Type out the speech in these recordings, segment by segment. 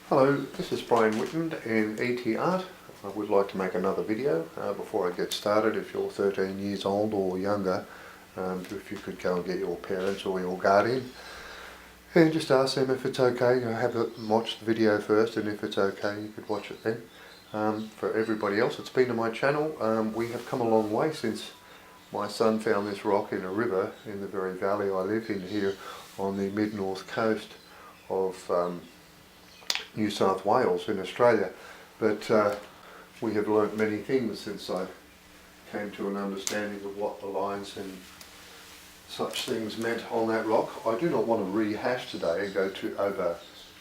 Hello, this is Brian Whitman in ET Art. I would like to make another video before I get started. If you're 13 years old or younger, if you could go and get your parents or your guardian and just ask them if it's okay. Have them watch the video first, and if it's okay you could watch it then. For everybody else that's been to my channel, we have come a long way since my son found this rock in a river in the very valley I live in here on the mid-north coast of New South Wales in Australia. But we have learnt many things since I came to an understanding of what the lines and such things meant on that rock. I do not want to rehash today and go over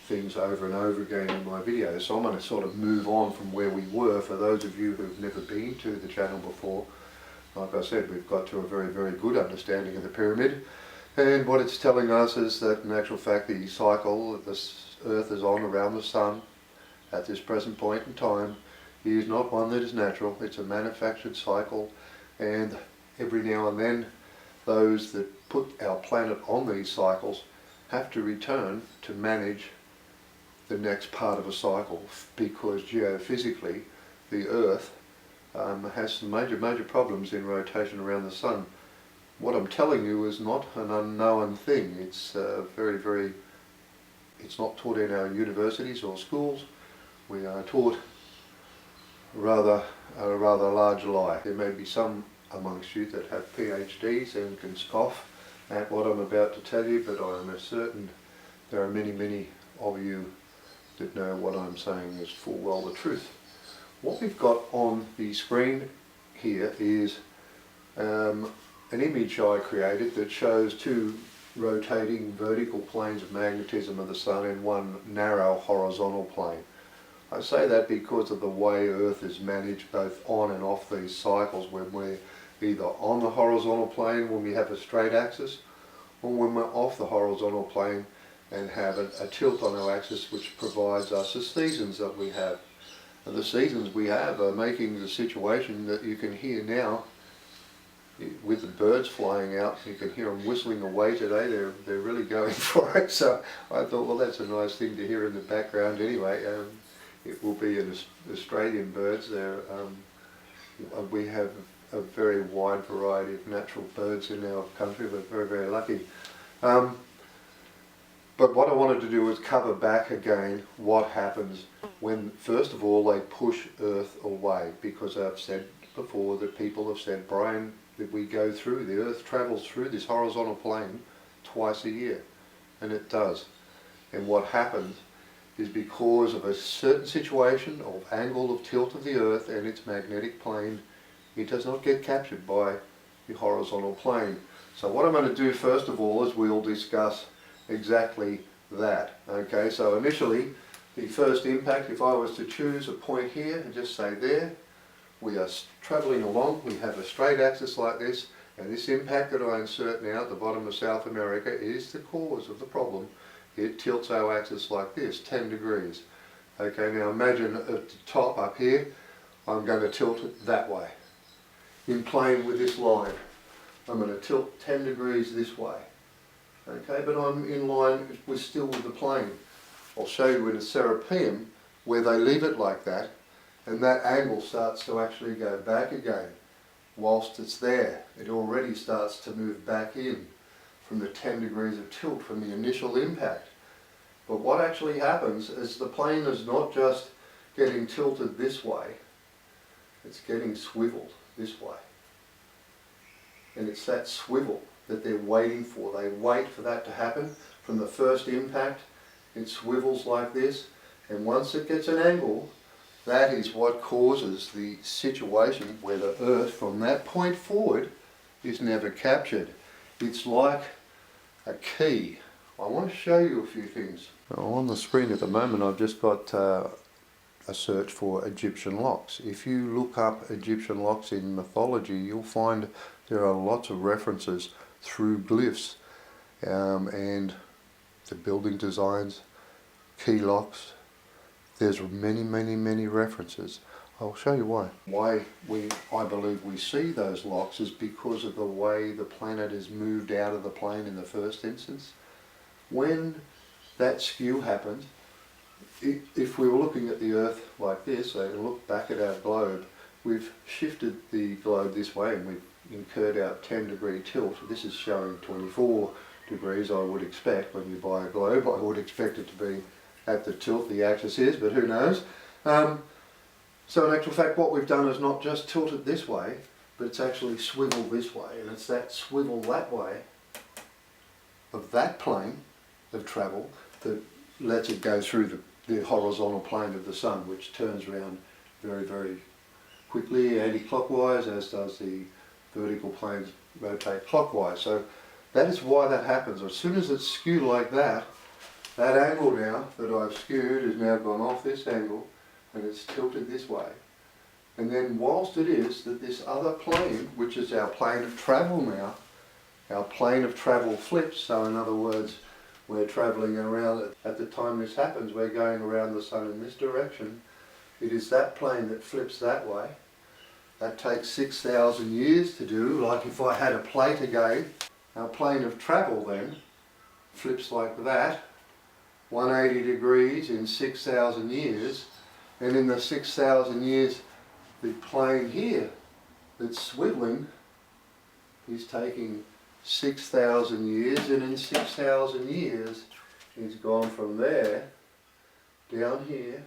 things over and over again in my videos, so I'm going to sort of move on from where we were. For those of you who've never been to the channel before, like I said, we've got to a very, very good understanding of the pyramid, and what it's telling us is that in actual fact the cycle that this Earth is on around the Sun at this present point in time is not one that is natural. It's a manufactured cycle, and every now and then those that put our planet on these cycles have to return to manage the next part of a cycle, because geophysically the Earth has some major problems in rotation around the Sun. What I'm telling you is not an unknown thing. It's it's not taught in our universities or schools. We are taught a rather large lie. There may be some amongst you that have PhDs and can scoff at what I'm about to tell you, but I am certain there are many of you that know what I'm saying is full well the truth. What we've got on the screen here is an image I created that shows two rotating vertical planes of magnetism of the Sun and one narrow horizontal plane. I say that because of the way Earth is managed both on and off these cycles, when we're either on the horizontal plane when we have a straight axis, or when we're off the horizontal plane and have a tilt on our axis, which provides us the seasons that we have. And the seasons we have are making the situation that you can hear now with the birds flying out. You can hear them whistling away today. They're really going for it. So I thought, well, that's a nice thing to hear in the background anyway. It will be an Australian birds. We have a very wide variety of natural birds in our country. We're very lucky. But what I wanted to do was cover back again what happens when, first of all, they push Earth away. Because I've said before that people have said, Brian, that we go through, the Earth travels through this horizontal plane twice a year, and it does. And what happens is, because of a certain situation of angle of tilt of the Earth and its magnetic plane, it does not get captured by the horizontal plane. So what I'm going to do first of all is we'll discuss exactly that. Okay, so initially the first impact, if I was to choose a point here and just say there, we are travelling along, we have a straight axis like this, and this impact that I insert now at the bottom of South America is the cause of the problem. It tilts our axis like this, 10 degrees. Okay, now imagine at the top up here, I'm going to tilt it that way, in plane with this line. I'm going to tilt 10 degrees this way. Okay, but I'm in line with the plane. I'll show you in a Serapeum where they leave it like that, and that angle starts to actually go back again. Whilst it's there, it already starts to move back in from the 10 degrees of tilt from the initial impact. But what actually happens is the plane is not just getting tilted this way, it's getting swiveled this way. And it's that swivel that they're waiting for. They wait for that to happen. From the first impact, it swivels like this, and once it gets an angle, that is what causes the situation where the Earth from that point forward is never captured. It's like a key. I want to show you a few things. On the screen at the moment I've just got a search for Egyptian locks. If you look up Egyptian locks in mythology, you'll find there are lots of references through glyphs and the building designs, key locks. There's many references. I'll show you why. I believe we see those locks is because of the way the planet is moved out of the plane in the first instance. When that skew happens, if we were looking at the Earth like this, and look back at our globe, we've shifted the globe this way and we've incurred our 10-degree tilt. This is showing 24 degrees, I would expect. When you buy a globe, I would expect it to be at the tilt the axis is, but who knows. So in actual fact, what we've done is not just tilt it this way, but it's actually swiveled this way, and it's that swivel that way of that plane of travel that lets it go through the horizontal plane of the sun, which turns around very, very quickly anti-clockwise, as does the vertical planes rotate clockwise. So that is why that happens. As soon as it's skewed like that, that angle now that I've skewed has now gone off this angle and it's tilted this way. And then whilst it is that this other plane, which is our plane of travel now, our plane of travel flips, so in other words, we're travelling around, at the time this happens, we're going around the sun in this direction. It is that plane that flips that way. That takes 6,000 years to do, like if I had a plate again. Our plane of travel then flips like that, 180 degrees in 6,000 years, and in the 6,000 years the plane here that's swiveling is taking 6,000 years, and in 6,000 years it's gone from there down here,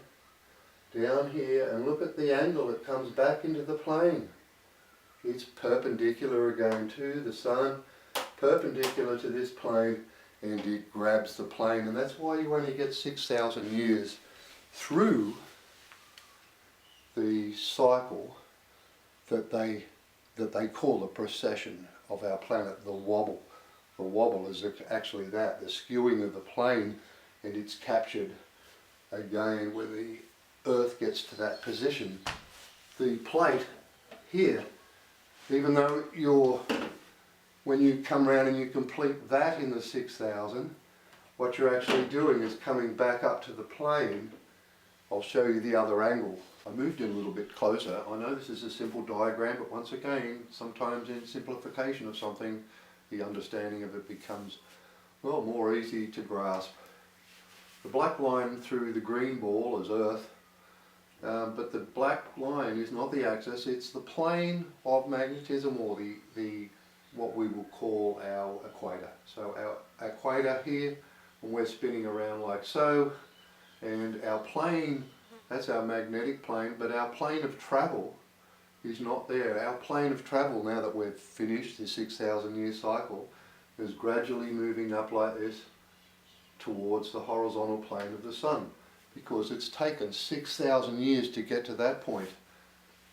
and look at the angle it comes back into the plane. It's perpendicular again to the sun, perpendicular to this plane, and it grabs the plane, and that's why you only get 6,000 years through the cycle that they call the precession of our planet, the wobble. The wobble is actually that, the skewing of the plane, and it's captured again when the Earth gets to that position. The plate here, even though when you come around and you complete that in the 6,000, what you're actually doing is coming back up to the plane. I'll show you the other angle. I moved in a little bit closer. I know this is a simple diagram, but once again, sometimes in simplification of something, the understanding of it becomes, well, more easy to grasp. The black line through the green ball is Earth, but the black line is not the axis, it's the plane of magnetism, or the what we will call our equator. So our equator here, and we're spinning around like so, and our plane, that's our magnetic plane, but our plane of travel is not there. Our plane of travel, now that we've finished the 6,000 year cycle, is gradually moving up like this towards the horizontal plane of the sun, because it's taken 6,000 years to get to that point.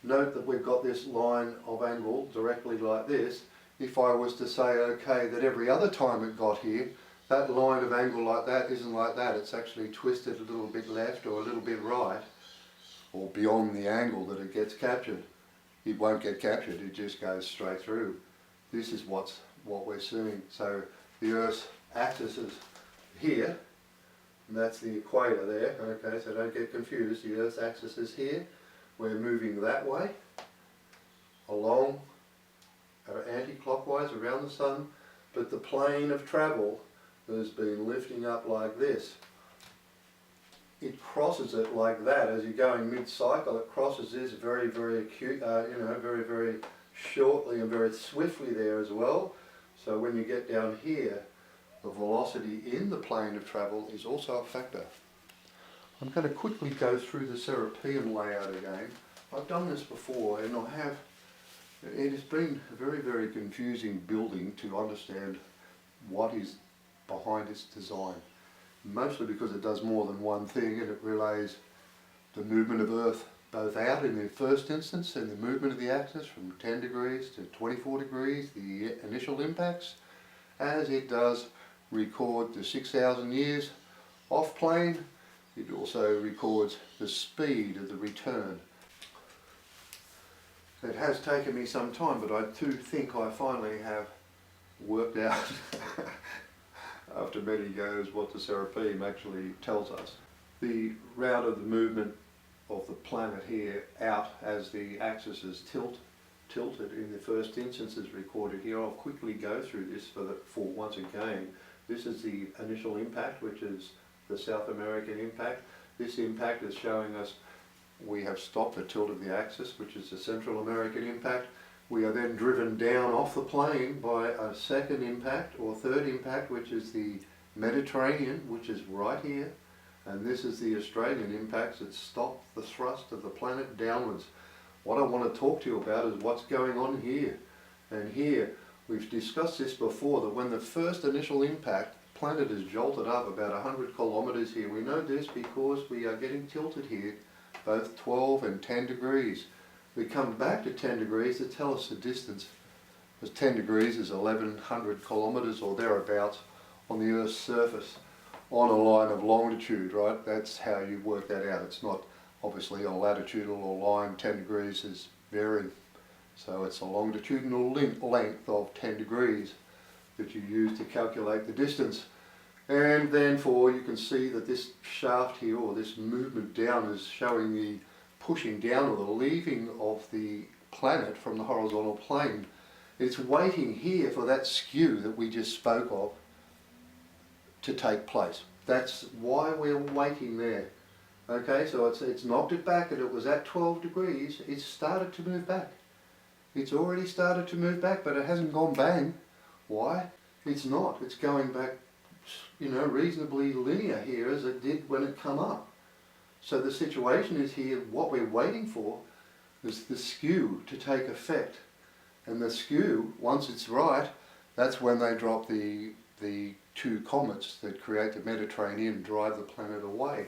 Note that we've got this line of angle directly like this. If I was to say, okay, that every other time it got here, that line of angle like that isn't like that. It's actually twisted a little bit left or a little bit right, or beyond the angle that it gets captured. It won't get captured, it just goes straight through. This is what we're seeing. So the Earth's axis is here, and that's the equator there. Okay, so don't get confused. The Earth's axis is here. We're moving that way, along, anti-clockwise around the sun, but the plane of travel has been lifting up like this. It crosses it like that as you're going mid-cycle. It crosses this very, very acute, very, very shortly and very swiftly there as well. So when you get down here, the velocity in the plane of travel is also a factor. I'm going to quickly go through the Serapeum layout again. I've done this before, and it has been a very, very confusing building to understand what is behind its design. Mostly because it does more than one thing, and it relays the movement of Earth both out in the first instance and the movement of the axis from 10 degrees to 24 degrees, the initial impacts, as it does record the 6,000 years off plane. It also records the speed of the return. It has taken me some time, but I do think I finally have worked out after many goes what the Serapeum actually tells us. The route of the movement of the planet here out as the axis is tilted in the first instance is recorded here. I'll quickly go through this for once again. This is the initial impact, which is the South American impact. This impact is showing us we have stopped the tilt of the axis, which is the Central American impact. We are then driven down off the plane by a second impact or third impact, which is the Mediterranean, which is right here. And this is the Australian impacts that stop the thrust of the planet downwards. What I want to talk to you about is what's going on here. And here, we've discussed this before, that when the first initial impact, the planet is jolted up about 100 kilometers here. We know this because we are getting tilted here, both 12 and 10 degrees. We come back to 10 degrees to tell us the distance, because 10 degrees is 1100 kilometers or thereabouts on the Earth's surface on a line of longitude, right? That's how you work that out. It's not obviously on a latitudinal line. 10 degrees is varying. So it's a longitudinal length of 10 degrees that you use to calculate the distance. And then you can see that this shaft here, or this movement down, is showing the pushing down or the leaving of the planet from the horizontal plane. It's waiting here for that skew that we just spoke of to take place. That's why we're waiting there. Okay, so it's knocked it back, and it was at 12 degrees. It's started to move back. It's already started to move back, but it hasn't gone bang. Why? It's not. It's going back, reasonably linear here as it did when it come up. So the situation is here, what we're waiting for is the skew to take effect. And the skew, once it's right, that's when they drop the two comets that create the Mediterranean and drive the planet away.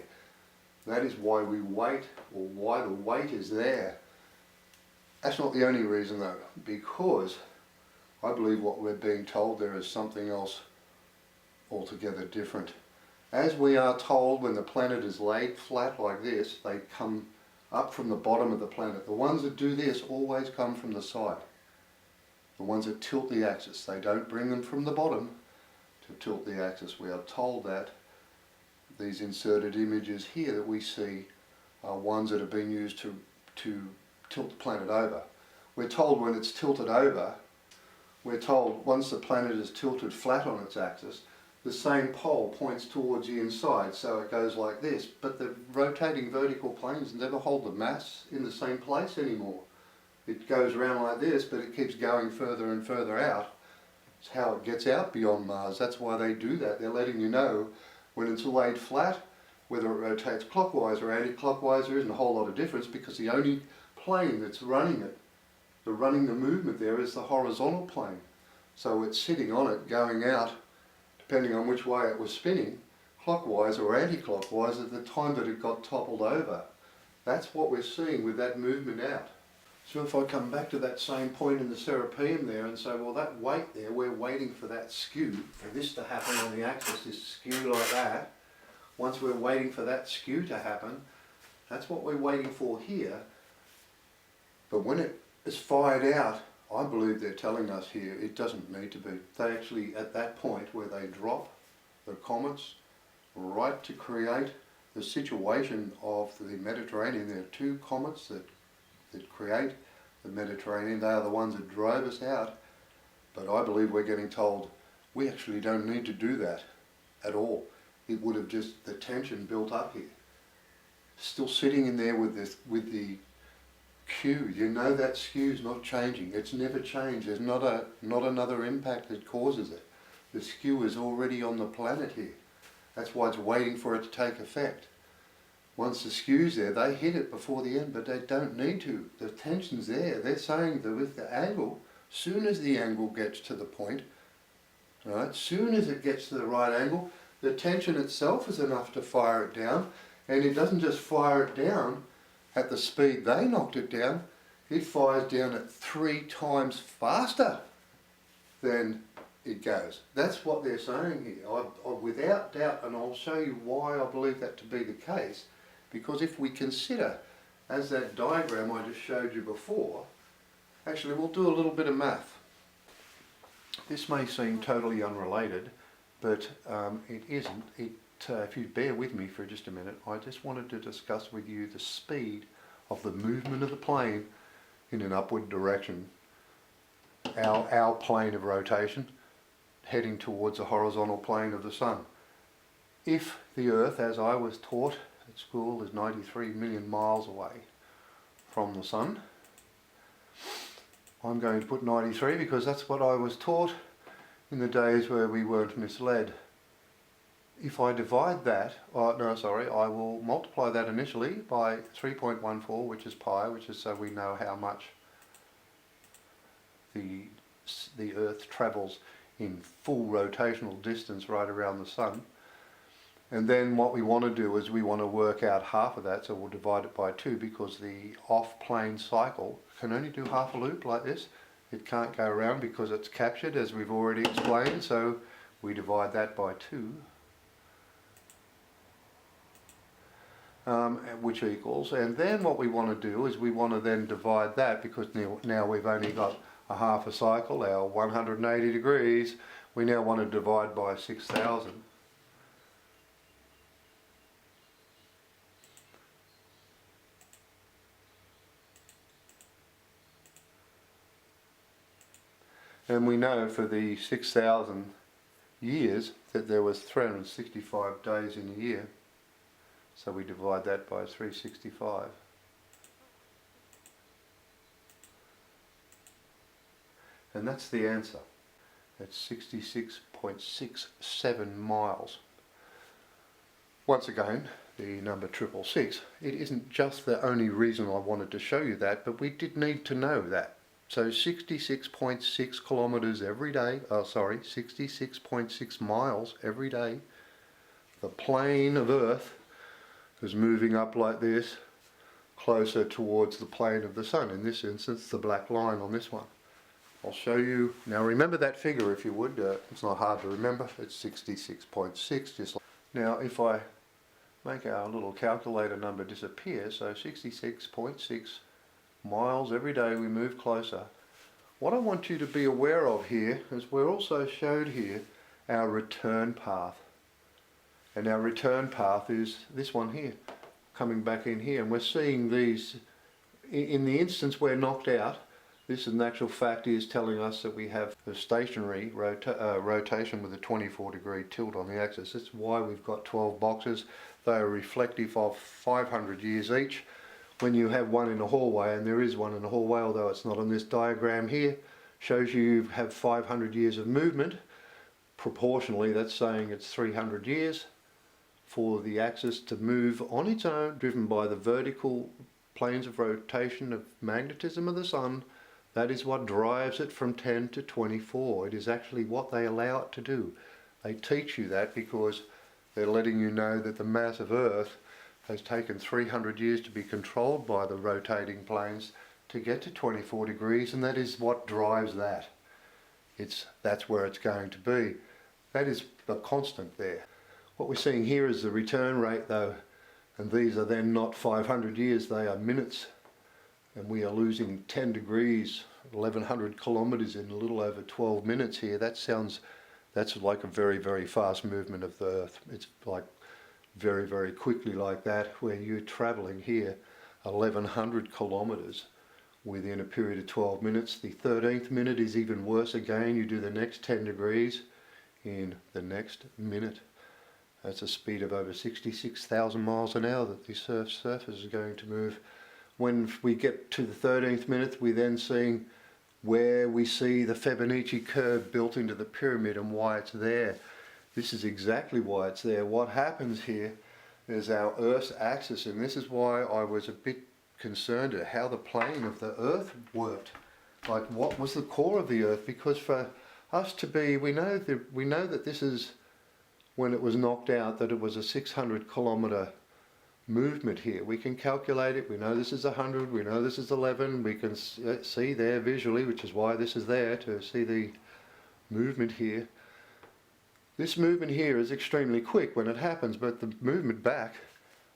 That is why we wait, or why the wait is there. That's not the only reason though, because I believe what we're being told there is something else altogether different. As we are told, when the planet is laid flat like this, they come up from the bottom of the planet. The ones that do this always come from the side. The ones that tilt the axis, they don't bring them from the bottom to tilt the axis. We are told that. These inserted images here that we see are ones that have been used to tilt the planet over. We're told when it's tilted over, we're told once the planet is tilted flat on its axis, the same pole points towards the inside, so it goes like this. But the rotating vertical planes never hold the mass in the same place anymore. It goes around like this, but it keeps going further and further out. It's how it gets out beyond Mars. That's why they do that. They're letting you know when it's laid flat, whether it rotates clockwise or anti-clockwise, there isn't a whole lot of difference, because the only plane that's running it, running the movement there, is the horizontal plane. So it's sitting on it, going out, depending on which way it was spinning, clockwise or anti-clockwise at the time that it got toppled over. That's what we're seeing with that movement out. So if I come back to that same point in the Serapeum there and say, well, that weight there, we're waiting for that skew, for this to happen on the axis, this skew like that. Once we're waiting for that skew to happen, that's what we're waiting for here. But when it is fired out, I believe they're telling us here it doesn't need to be. They actually, at that point where they drop the comets right to create the situation of the Mediterranean, there are two comets that create the Mediterranean. They are the ones that drove us out. But I believe we're getting told we actually don't need to do that at all. It would have just, the tension built up here. Still sitting in there with the skew. You know that skew's not changing. It's never changed. There's not another impact that causes it. The skew is already on the planet here. That's why it's waiting for it to take effect. Once the skew's there, they hit it before the end, but they don't need to. The tension's there. They're saying that with the angle, soon as the angle gets to the point, right, soon as it gets to the right angle, the tension itself is enough to fire it down. And it doesn't just fire it down at the speed they knocked it down, it fires down at 3 times faster than it goes. That's what they're saying here. Without doubt, and I'll show you why I believe that to be the case, because if we consider, as that diagram I just showed you before, actually we'll do a little bit of math. This may seem totally unrelated, but it isn't. If you bear with me for just a minute, I just wanted to discuss with you the speed of the movement of the plane in an upward direction. Our plane of rotation heading towards the horizontal plane of the sun. If the Earth, as I was taught at school is 93 million miles away from the Sun. I'm going to put 93 because that's what I was taught in the days where we weren't misled. If I divide that, I will multiply that initially by 3.14, which is pi, which is so we know how much the Earth travels in full rotational distance right around the Sun. And then what we want to do is we want to work out half of that, so we'll divide it by 2 because the off-plane cycle can only do half a loop like this. It can't go around because it's captured, as we've already explained, so we divide that by 2. Which equals, and then what we want to do is we want to then divide that, because now we've only got a half a cycle, our 180 degrees, we now want to divide by 6,000. And we know for the 6,000 years that there was 365 days in a year. So we divide that by 365. And that's the answer. It's 66.67 miles. Once again, the number 666. It isn't just the only reason I wanted to show you that, but we did need to know that. So 66.6 kilometers every day, 66.6 miles every day. The plane of Earth is moving up like this, closer towards the plane of the Sun. In this instance, the black line on this one. I'll show you. Now remember that figure if you would. It's not hard to remember. It's 66.6. Just like. Now if I make our little calculator number disappear, so 66.6 miles every day we move closer. What I want you to be aware of here is we're also showed here our return path. And our return path is this one here, coming back in here. And we're seeing these, in the instance we're knocked out, this in actual fact is telling us that we have a stationary rotation with a 24-degree tilt on the axis. That's why we've got 12 boxes. They are reflective of 500 years each. When you have one in a hallway, and there is one in a hallway, although it's not on this diagram here, shows you have 500 years of movement. Proportionally, that's saying it's 300 years for the axis to move on its own, driven by the vertical planes of rotation of magnetism of the Sun. That is what drives it from 10 to 24. It is actually what they allow it to do. They teach you that because they're letting you know that the mass of Earth has taken 300 years to be controlled by the rotating planes to get to 24 degrees, and that is what drives that. That's where it's going to be. That is the constant there. What we're seeing here is the return rate though, and these are then not 500 years, they are minutes. And we are losing 10 degrees, 1100 kilometers in a little over 12 minutes here. That's like a very, very fast movement of the Earth. It's like very, very quickly like that, where you're traveling here 1100 kilometers within a period of 12 minutes. The 13th minute is even worse again. You do the next 10 degrees in the next minute. That's a speed of over 66,000 miles an hour that the Earth's surface is going to move. When we get to the 13th minute, we're then seeing where we see the Fibonacci curve built into the pyramid and why it's there. This is exactly why it's there. What happens here is our Earth's axis, and this is why I was a bit concerned at how the plane of the Earth worked. Like, what was the core of the Earth? Because for us to be, we know that this is, when it was knocked out, that it was a 600 kilometer movement here. We can calculate it. We know this is 100. We know this is 11. We can see there visually, which is why this is there, to see the movement here. This movement here is extremely quick when it happens, but the movement back,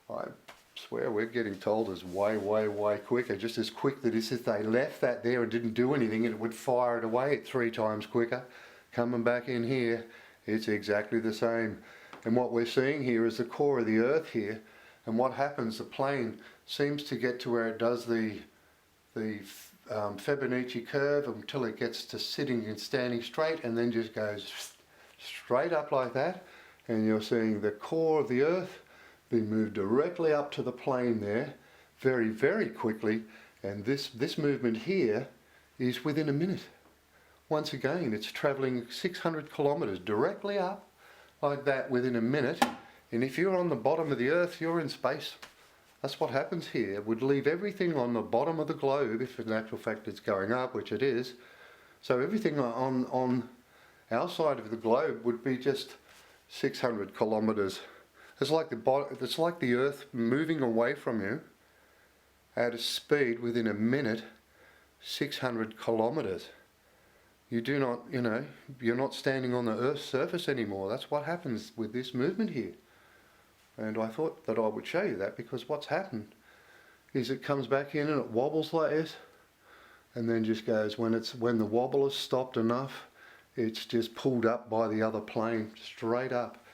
I swear we're getting told, is way, way, way quicker. Just as quick that if they left that there and didn't do anything, it would fire it away at 3 times quicker. Coming back in here, it's exactly the same. And what we're seeing here is the core of the Earth here. And what happens, the plane seems to get to where it does the Fibonacci curve until it gets to sitting and standing straight, and then just goes straight up like that. And you're seeing the core of the Earth being moved directly up to the plane there, very, very quickly, and this movement here is within a minute. Once again, it's travelling 600 kilometres directly up, like that, within a minute, and if you're on the bottom of the Earth, you're in space. That's what happens here. It would leave everything on the bottom of the globe, if in actual fact it's going up, which it is. So everything on our side of the globe would be just 600 kilometres. It's like the Earth moving away from you at a speed within a minute, 600 kilometres. You do not, you're not standing on the Earth's surface anymore. That's what happens with this movement here. And I thought that I would show you that, because what's happened is it comes back in and it wobbles like this, and then just goes, when the wobble has stopped enough, it's just pulled up by the other plane, straight up,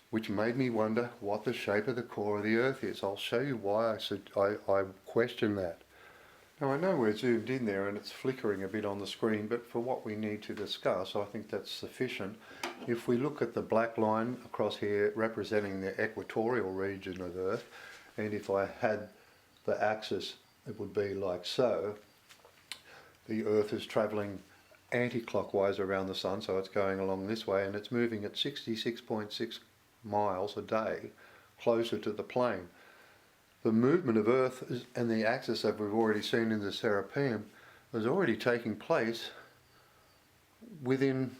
which made me wonder what the shape of the core of the Earth is. I'll show you why I question that. Now I know we're zoomed in there and it's flickering a bit on the screen, but for what we need to discuss, I think that's sufficient. If we look at the black line across here representing the equatorial region of Earth, and if I had the axis, it would be like so. The Earth is travelling anti-clockwise around the Sun, so it's going along this way, and it's moving at 66.6 miles a day closer to the plane. The movement of Earth and the axis that we've already seen in the Serapeum is already taking place within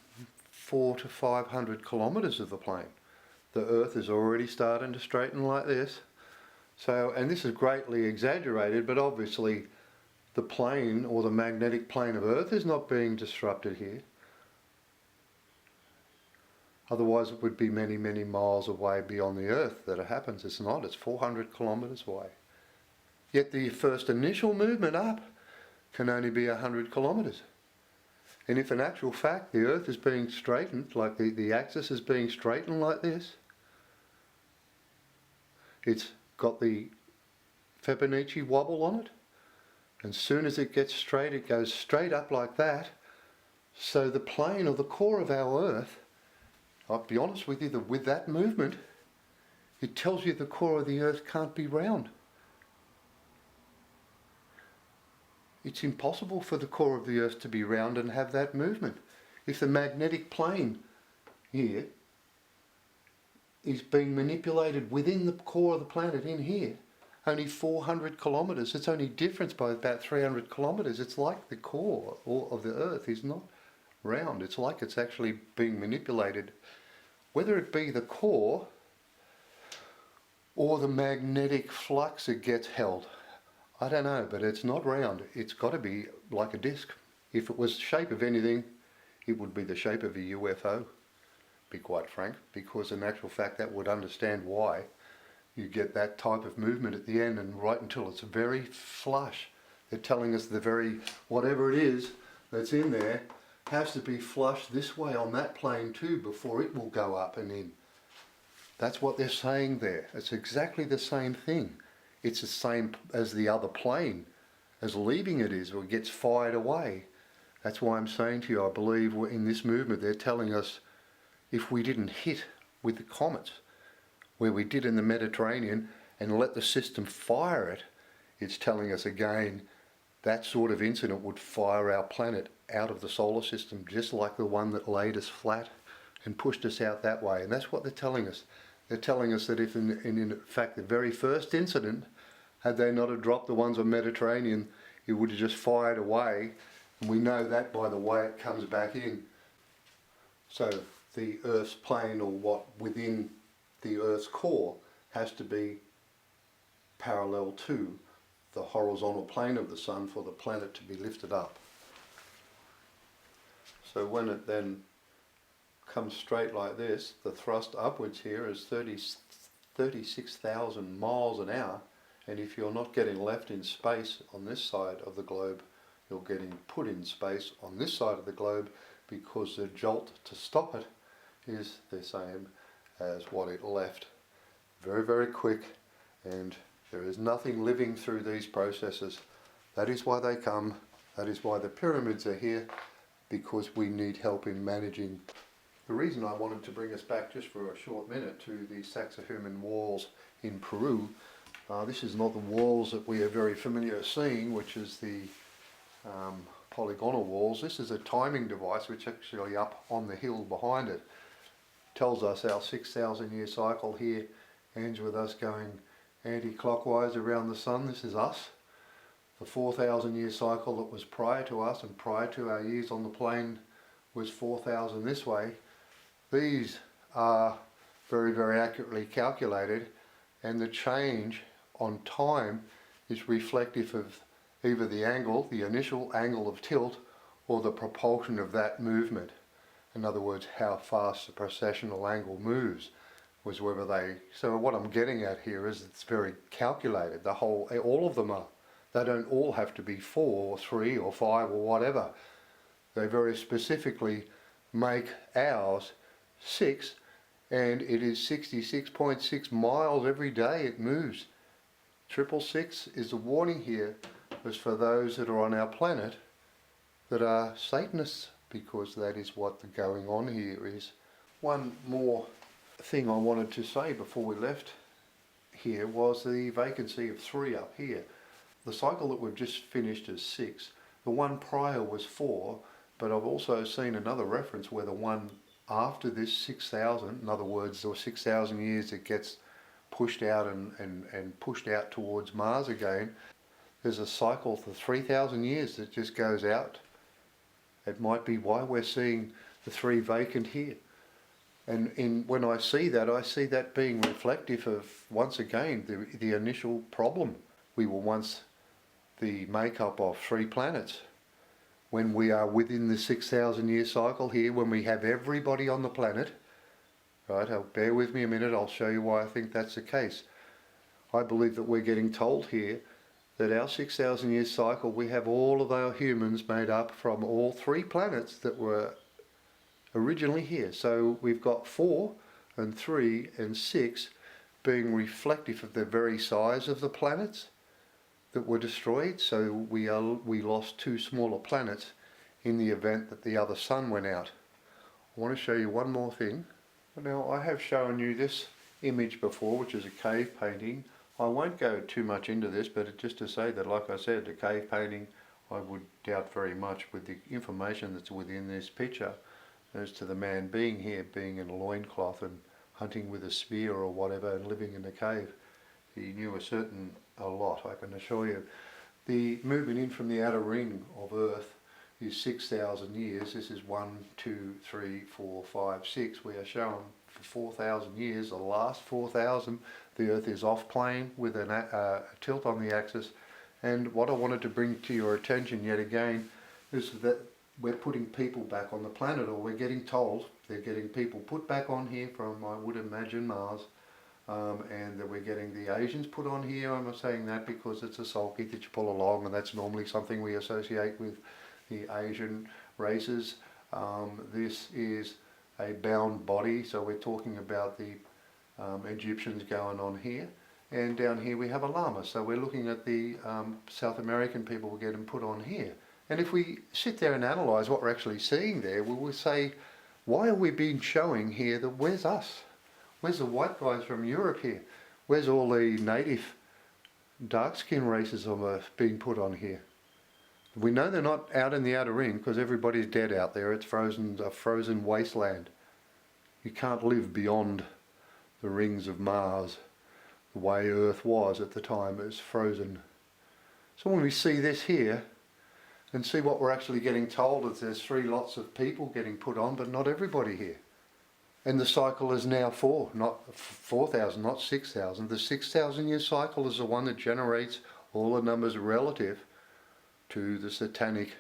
400 to 500 kilometres of the plane. The Earth is already starting to straighten like this. So, and this is greatly exaggerated, but obviously the plane, or the magnetic plane of Earth, is not being disrupted here. Otherwise it would be many, many miles away beyond the Earth that it happens. It's not, it's 400 kilometres away. Yet the first initial movement up can only be 100 kilometres. And if in actual fact the Earth is being straightened, like the axis is being straightened like this, it's got the Fibonacci wobble on it, and as soon as it gets straight, it goes straight up like that. So the plane, or the core of our Earth, I'll be honest with you, that with that movement, it tells you the core of the Earth can't be round. It's impossible for the core of the Earth to be round and have that movement. If the magnetic plane here is being manipulated within the core of the planet in here, only 400 kilometres, it's only difference by about 300 kilometres. It's like the core of the Earth is not round. It's like it's actually being manipulated, whether it be the core or the magnetic flux it gets held. I don't know, but it's not round. It's got to be like a disc. If it was the shape of anything, it would be the shape of a UFO, be quite frank, because in actual fact that would understand why you get that type of movement at the end, and right until it's very flush. They're telling us the very, whatever it is that's in there, has to be flush this way on that plane too before it will go up and in. That's what they're saying there. It's exactly the same thing. It's the same as the other plane, as leaving it is, or it gets fired away. That's why I'm saying to you, I believe in this movement they're telling us, if we didn't hit with the comets, where we did in the Mediterranean, and let the system fire it, it's telling us again that sort of incident would fire our planet out of the solar system, just like the one that laid us flat and pushed us out that way. And that's what they're telling us. They're telling us that if in fact the very first incident, had they not have dropped the ones on Mediterranean, it would have just fired away, and we know that by the way it comes back in. So the Earth's plane, or what within the Earth's core, has to be parallel to the horizontal plane of the Sun for the planet to be lifted up. So when it then comes straight like this, the thrust upwards here is 36,000 miles an hour, and if you're not getting left in space on this side of the globe, you're getting put in space on this side of the globe, because the jolt to stop it is the same as what it left. Very, very quick, and there is nothing living through these processes. That is why they come. That is why the pyramids are here, because we need help in managing The reason I wanted to bring us back just for a short minute to the Saxahuman walls in Peru, this is not the walls that we are very familiar seeing, which is the polygonal walls. This is a timing device which actually up on the hill behind it tells us our 6,000 year cycle here ends with us going anti-clockwise around the sun. This is us. The 4,000 year cycle that was prior to us and prior to our years on the plane was 4,000 this way. These are very, very accurately calculated, and the change on time is reflective of either the angle, the initial angle of tilt, or the propulsion of that movement. In other words, how fast the precessional angle moves was whether they... So what I'm getting at here is it's very calculated. All of them are. They don't all have to be 4 or 3 or 5 or whatever. They very specifically make ours 6, and it is 66.6 miles every day it moves. 666 is a warning here as for those that are on our planet that are Satanists, because that is what the going on here is. One more thing I wanted to say before we left here was the vacancy of 3 up here. The cycle that we've just finished is 6. The one prior was 4, but I've also seen another reference where the one after this 6,000, in other words, there were 6,000 years it gets pushed out and pushed out towards Mars again. There's a cycle for 3,000 years that just goes out. It might be why we're seeing the 3 vacant here. And when I see that being reflective of, once again, the initial problem. We were once the makeup of 3 planets. When we are within the 6,000 year cycle here, when we have everybody on the planet, right, bear with me a minute, I'll show you why I think that's the case. I believe that we're getting told here that our 6,000 year cycle, we have all of our humans made up from all 3 planets that were originally here. So we've got 4 and 3 and 6 being reflective of the very size of the planets that were destroyed. So we lost 2 smaller planets in the event that the other sun went out. I want to show you one more thing. Now, I have shown you this image before, which is a cave painting. I won't go too much into this, but just to say that, like I said, the cave painting, I would doubt very much with the information that's within this picture as to the man being here, being in a loincloth and hunting with a spear or whatever and living in a cave. He knew a lot, I can assure you. The moving in from the outer ring of Earth is 6,000 years. This is 1, 2, 3, 4, 5, 6. We are shown for 4,000 years, the last 4,000, the Earth is off plane with a tilt on the axis. And what I wanted to bring to your attention yet again is that we're putting people back on the planet, or we're getting told they're getting people put back on here from, I would imagine, Mars. And that we're getting the Asians put on here. I'm saying that because it's a sulky that you pull along, and that's normally something we associate with the Asian races. This is a bound body, so we're talking about the Egyptians going on here. And down here we have a llama, so we're looking at the South American people we're getting put on here. And if we sit there and analyse what we're actually seeing there, we will say, why are we being showing here that where's us? Where's the white guys from Europe here? Where's all the native dark skin races being put on here? We know they're not out in the outer ring because everybody's dead out there. It's a frozen wasteland. You can't live beyond the rings of Mars. The way Earth was at the time, it was frozen. So when we see this here and see what we're actually getting told, is there's 3 lots of people getting put on, but not everybody here. And the cycle is now 4, not 4,000, not 6,000. The 6,000 year cycle is the one that generates all the numbers relative to the satanic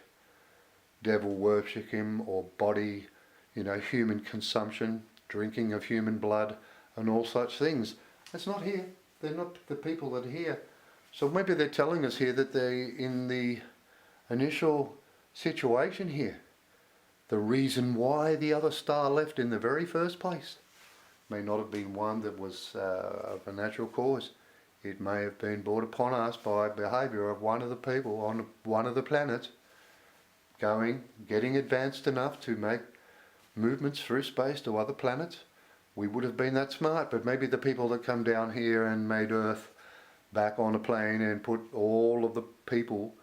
devil worshipping or body, human consumption, drinking of human blood and all such things. It's not here. They're not the people that are here. So maybe they're telling us here that they, in the initial situation here, the reason why the other star left in the very first place may not have been one that was of a natural cause. It may have been brought upon us by behaviour of one of the people on one of the planets getting advanced enough to make movements through space to other planets, we would have been that smart. But maybe the people that come down here and made Earth back on a plane and put all of the people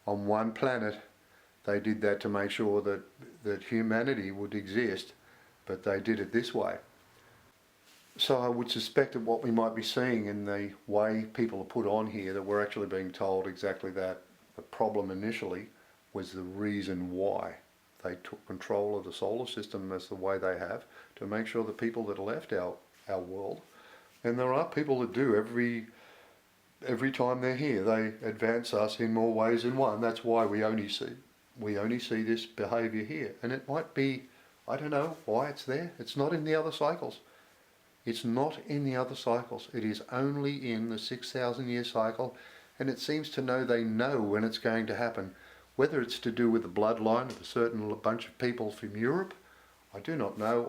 on one planet, they did that to make sure that humanity would exist, but they did it this way. So I would suspect that what we might be seeing in the way people are put on here, that we're actually being told exactly that. The problem initially was the reason why they took control of the solar system as the way they have, to make sure the people that left our world, and there are people that do every time they're here, they advance us in more ways than one. That's why we only see this behaviour here. And it might be, I don't know why it's there. It's not in the other cycles. It's not in the other cycles. It is only in the 6,000 year cycle, and it seems to know they know when it's going to happen. Whether it's to do with the bloodline of a certain bunch of people from Europe, I do not know.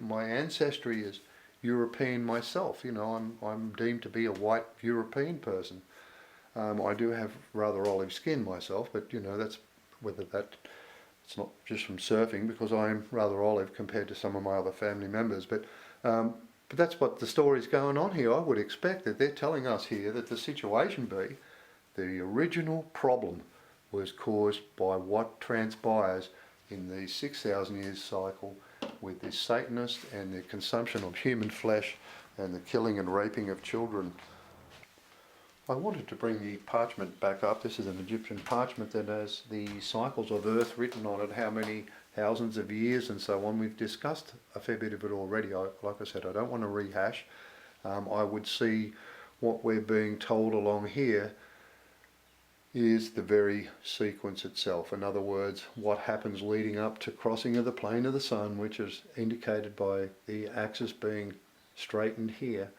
My ancestry is European myself. I'm deemed to be a white European person. I do have rather olive skin myself, but that's it's not just from surfing, because I'm rather olive compared to some of my other family members. But that's what the story's going on here. I would expect that they're telling us here that the situation be, the original problem was caused by what transpires in the 6,000 years cycle with this Satanist and the consumption of human flesh and the killing and raping of children. I wanted to bring the parchment back up. This is an Egyptian parchment that has the cycles of Earth written on it, how many thousands of years and so on. We've discussed a fair bit of it already. Like I said, I don't want to rehash. I would see what we're being told along here is the very sequence itself. In other words, what happens leading up to crossing of the plane of the sun, which is indicated by the axis being straightened here.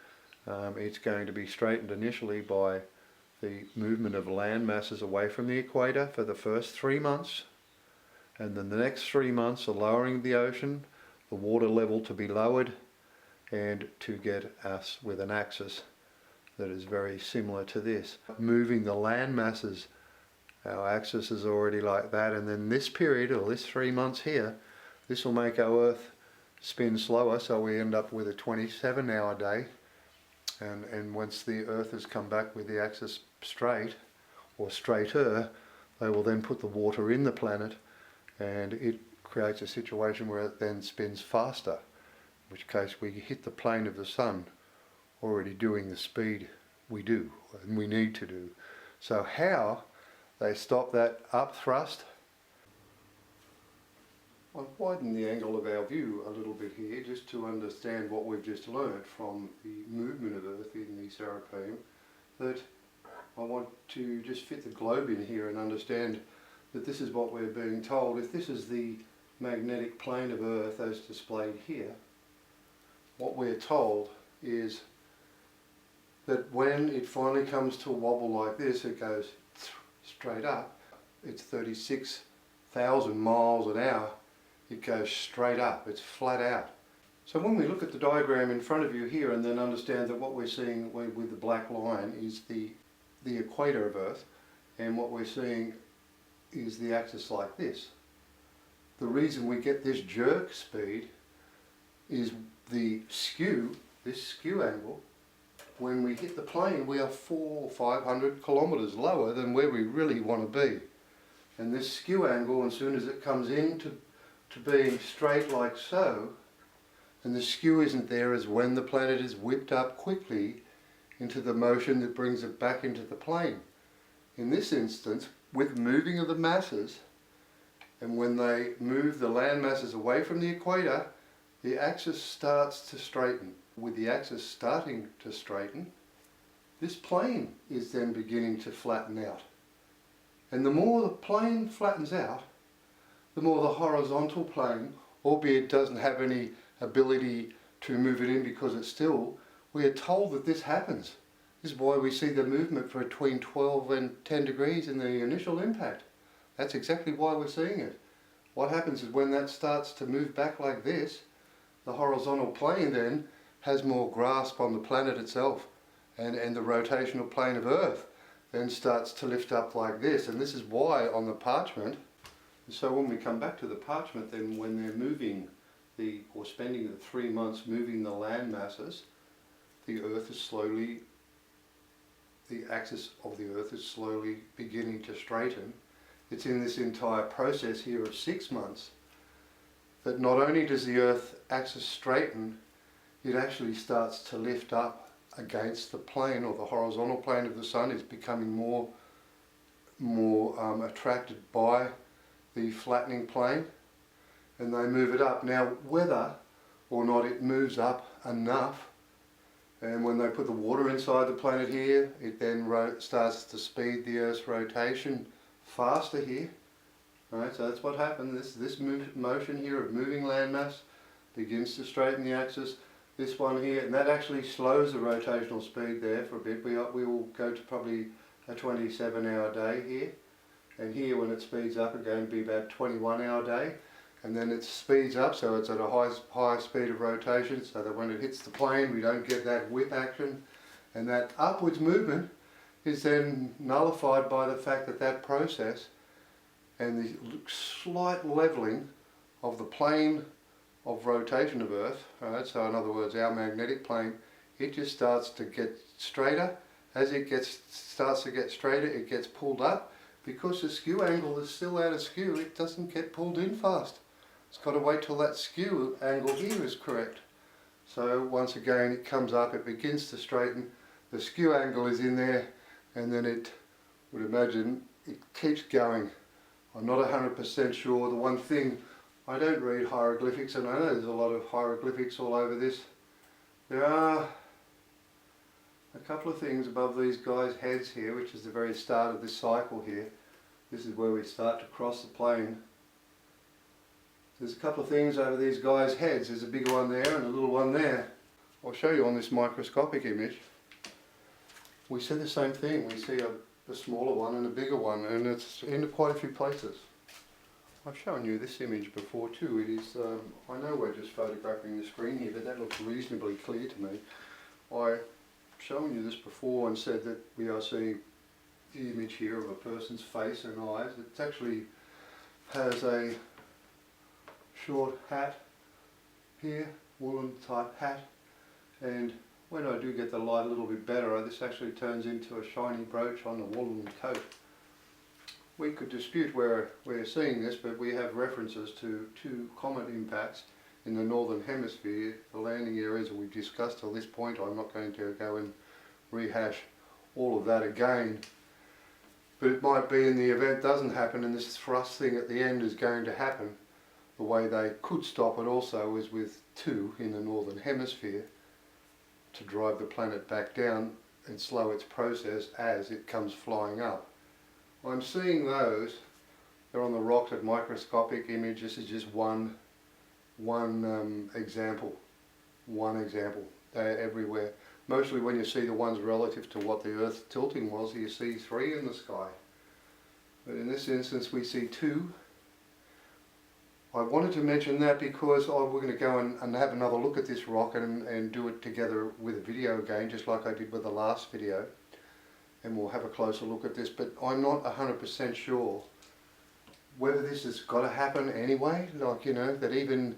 It's going to be straightened initially by the movement of land masses away from the equator for the first 3 months, and then the next 3 months are lowering the ocean, the water level to be lowered, and to get us with an axis that is very similar to this. Moving the land masses, our axis is already like that, and then this period, or this 3 months here, this will make our Earth spin slower, so we end up with a 27-hour day. And once the Earth has come back with the axis straight, or straighter, they will then put the water in the planet, and it creates a situation where it then spins faster, in which case we hit the plane of the sun already doing the speed we do and we need to do. So how they stop that upthrust? I've widened the angle of our view a little bit here just to understand what we've just learnt from the movement of Earth in the Serapeum, that I want to just fit the globe in here and understand that this is what we're being told. If this is the magnetic plane of Earth as displayed here, what we're told is that when it finally comes to a wobble like this, it goes straight up. It's 36,000 miles an hour. It goes straight up. It's flat out. So when we look at the diagram in front of you here and then understand that what we're seeing with the black line is the equator of Earth, and what we're seeing is the axis like this. The reason we get this jerk speed is the skew, this skew angle. When we hit the plane, we are 400 or 500 kilometers lower than where we really want to be. And this skew angle, as soon as it comes into being straight like so, and the skew isn't there as when the planet is whipped up quickly into the motion that brings it back into the plane. In this instance, with moving of the masses, and when they move the land masses away from the equator, the axis starts to straighten. With the axis starting to straighten, this plane is then beginning to flatten out. And the more the plane flattens out, the more the horizontal plane, albeit doesn't have any ability to move it in because it's still, we are told that this happens. This is why we see the movement between 12 and 10 degrees in the initial impact. That's exactly why we're seeing it. What happens is when that starts to move back like this, the horizontal plane then has more grasp on the planet itself, and the rotational plane of Earth then starts to lift up like this. And this is why on the parchment So when we come back to the parchment, then when they're moving or spending the 3 months moving the land masses, the Earth is slowly, the axis of the Earth is slowly beginning to straighten. It's in this entire process here of 6 months that not only does the Earth axis straighten, it actually starts to lift up against the plane, or the horizontal plane of the Sun is becoming more attracted by the flattening plane, and they move it up. Now, whether or not it moves up enough, and when they put the water inside the planet here, it then starts to speed the Earth's rotation faster here. Right, so that's what happens. This motion here of moving landmass begins to straighten the axis. This one here, and that actually slows the rotational speed there for a bit. We will go to probably a 27-hour day here, and here when it speeds up it's going to be about 21-hour day, and then it speeds up so it's at a high speed of rotation, so that when it hits the plane we don't get that whip action, and that upwards movement is then nullified by the fact that that process and the slight levelling of the plane of rotation of Earth, right? So in other words our magnetic plane, it just starts to get straighter. As it starts to get straighter, it gets pulled up. Because the skew angle is still out of skew, it doesn't get pulled in fast. It's got to wait till that skew angle here is correct. So once again it comes up, it begins to straighten, the skew angle is in there, and then it would imagine it keeps going. I'm not 100% sure. The one thing, I don't read hieroglyphics, and I know there's a lot of hieroglyphics all over this. There are a couple of things above these guys' heads here, which is the very start of this cycle here. This is where we start to cross the plane. There's a couple of things over these guys' heads. There's a bigger one there and a little one there. I'll show you on this microscopic image. We see the same thing. We see a smaller one and a bigger one, and it's in quite a few places. I've shown you this image before too. It is, I know we're just photographing the screen here, but that looks reasonably clear to me. I've shown you this before and said that we are seeing the image here of a person's face and eyes. It actually has a short hat here, woolen type hat, and when I do get the light a little bit better, this actually turns into a shiny brooch on a woolen coat. We could dispute where we're seeing this, but we have references to 2 comet impacts in the northern hemisphere. The landing areas that we've discussed till this point, I'm not going to go and rehash all of that again. But it might be in the event doesn't happen and this thrust thing at the end is going to happen, the way they could stop it also is with 2 in the northern hemisphere to drive the planet back down and slow its process as it comes flying up. I'm seeing those. They're on the rocks at microscopic image. This is just one example. One example. They're everywhere. Mostly when you see the ones relative to what the Earth's tilting was, you see 3 in the sky. But in this instance we see 2. I wanted to mention that because we're going to go and have another look at this rock and do it together with a video again, just like I did with the last video. And we'll have a closer look at this, but I'm not 100% sure whether this has got to happen anyway, like, you know, that even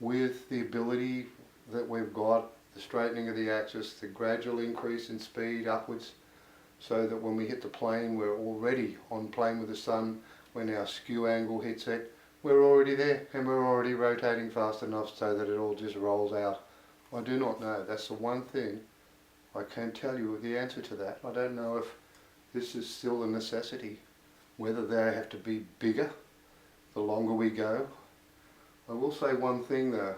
with the ability that we've got, the straightening of the axis, the gradual increase in speed upwards, so that when we hit the plane we're already on plane with the Sun. When our skew angle hits it, we're already there and we're already rotating fast enough so that it all just rolls out. I do not know. That's the one thing I can't tell you the answer to that. I don't know if this is still a necessity, whether they have to be bigger the longer we go. I will say one thing though,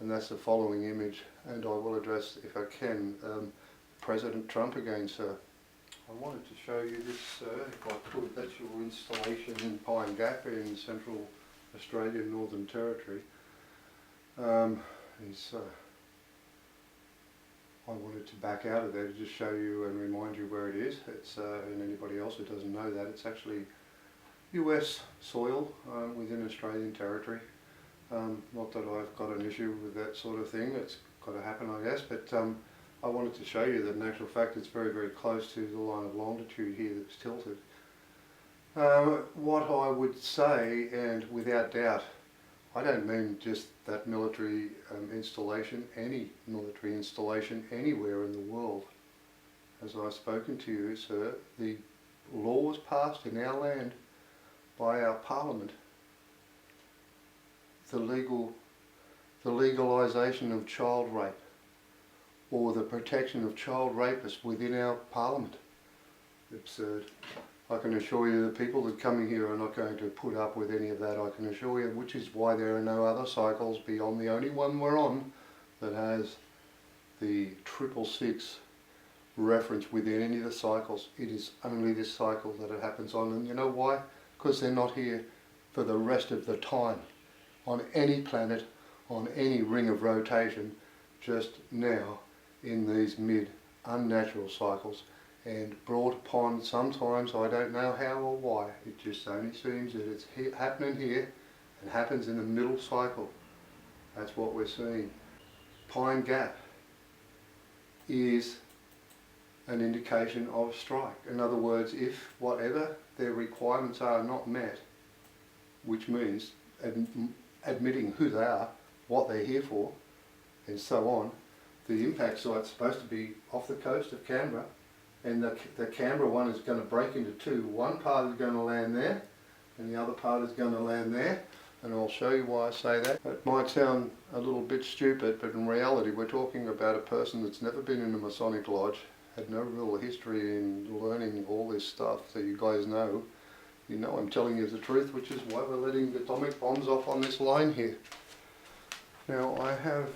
and that's the following image, and I will address, if I can, President Trump again, sir. I wanted to show you this, sir, if I could. That's your installation in Pine Gap in Central Australia, Northern Territory. I wanted to back out of there to just show you and remind you where it is. It's, and anybody else who doesn't know that, it's actually US soil within Australian territory. Not that I've got an issue with that sort of thing, it's got to happen I guess, but I wanted to show you that in actual fact it's very, very close to the line of longitude here that's tilted. What I would say, and without doubt, I don't mean just that military installation, any military installation anywhere in the world. As I've spoken to you, sir, the laws passed in our land by our parliament, the legalisation of child rape, or the protection of child rapists within our parliament. Absurd. I can assure you the people that come here are not going to put up with any of that, I can assure you, which is why there are no other cycles beyond the only one we're on that has the 666 reference within any of the cycles. It is only this cycle that it happens on, and you know why? Because they're not here for the rest of the time on any planet, on any ring of rotation, just now in these unnatural cycles, and brought upon sometimes, I don't know how or why, it just only seems that it's happening here and happens in the middle cycle. That's what we're seeing. Pine Gap is an indication of strike. In other words, if whatever their requirements are not met, which means admitting who they are, what they're here for, and so on, the impact site's supposed to be off the coast of Canberra, and the Canberra one is going to break into two. One part is going to land there, and the other part is going to land there, and I'll show you why I say that. It might sound a little bit stupid, but in reality we're talking about a person that's never been in a Masonic lodge, had no real history in learning all this stuff that you guys know. You know I'm telling you the truth, which is why we're letting the atomic bombs off on this line here. Now I have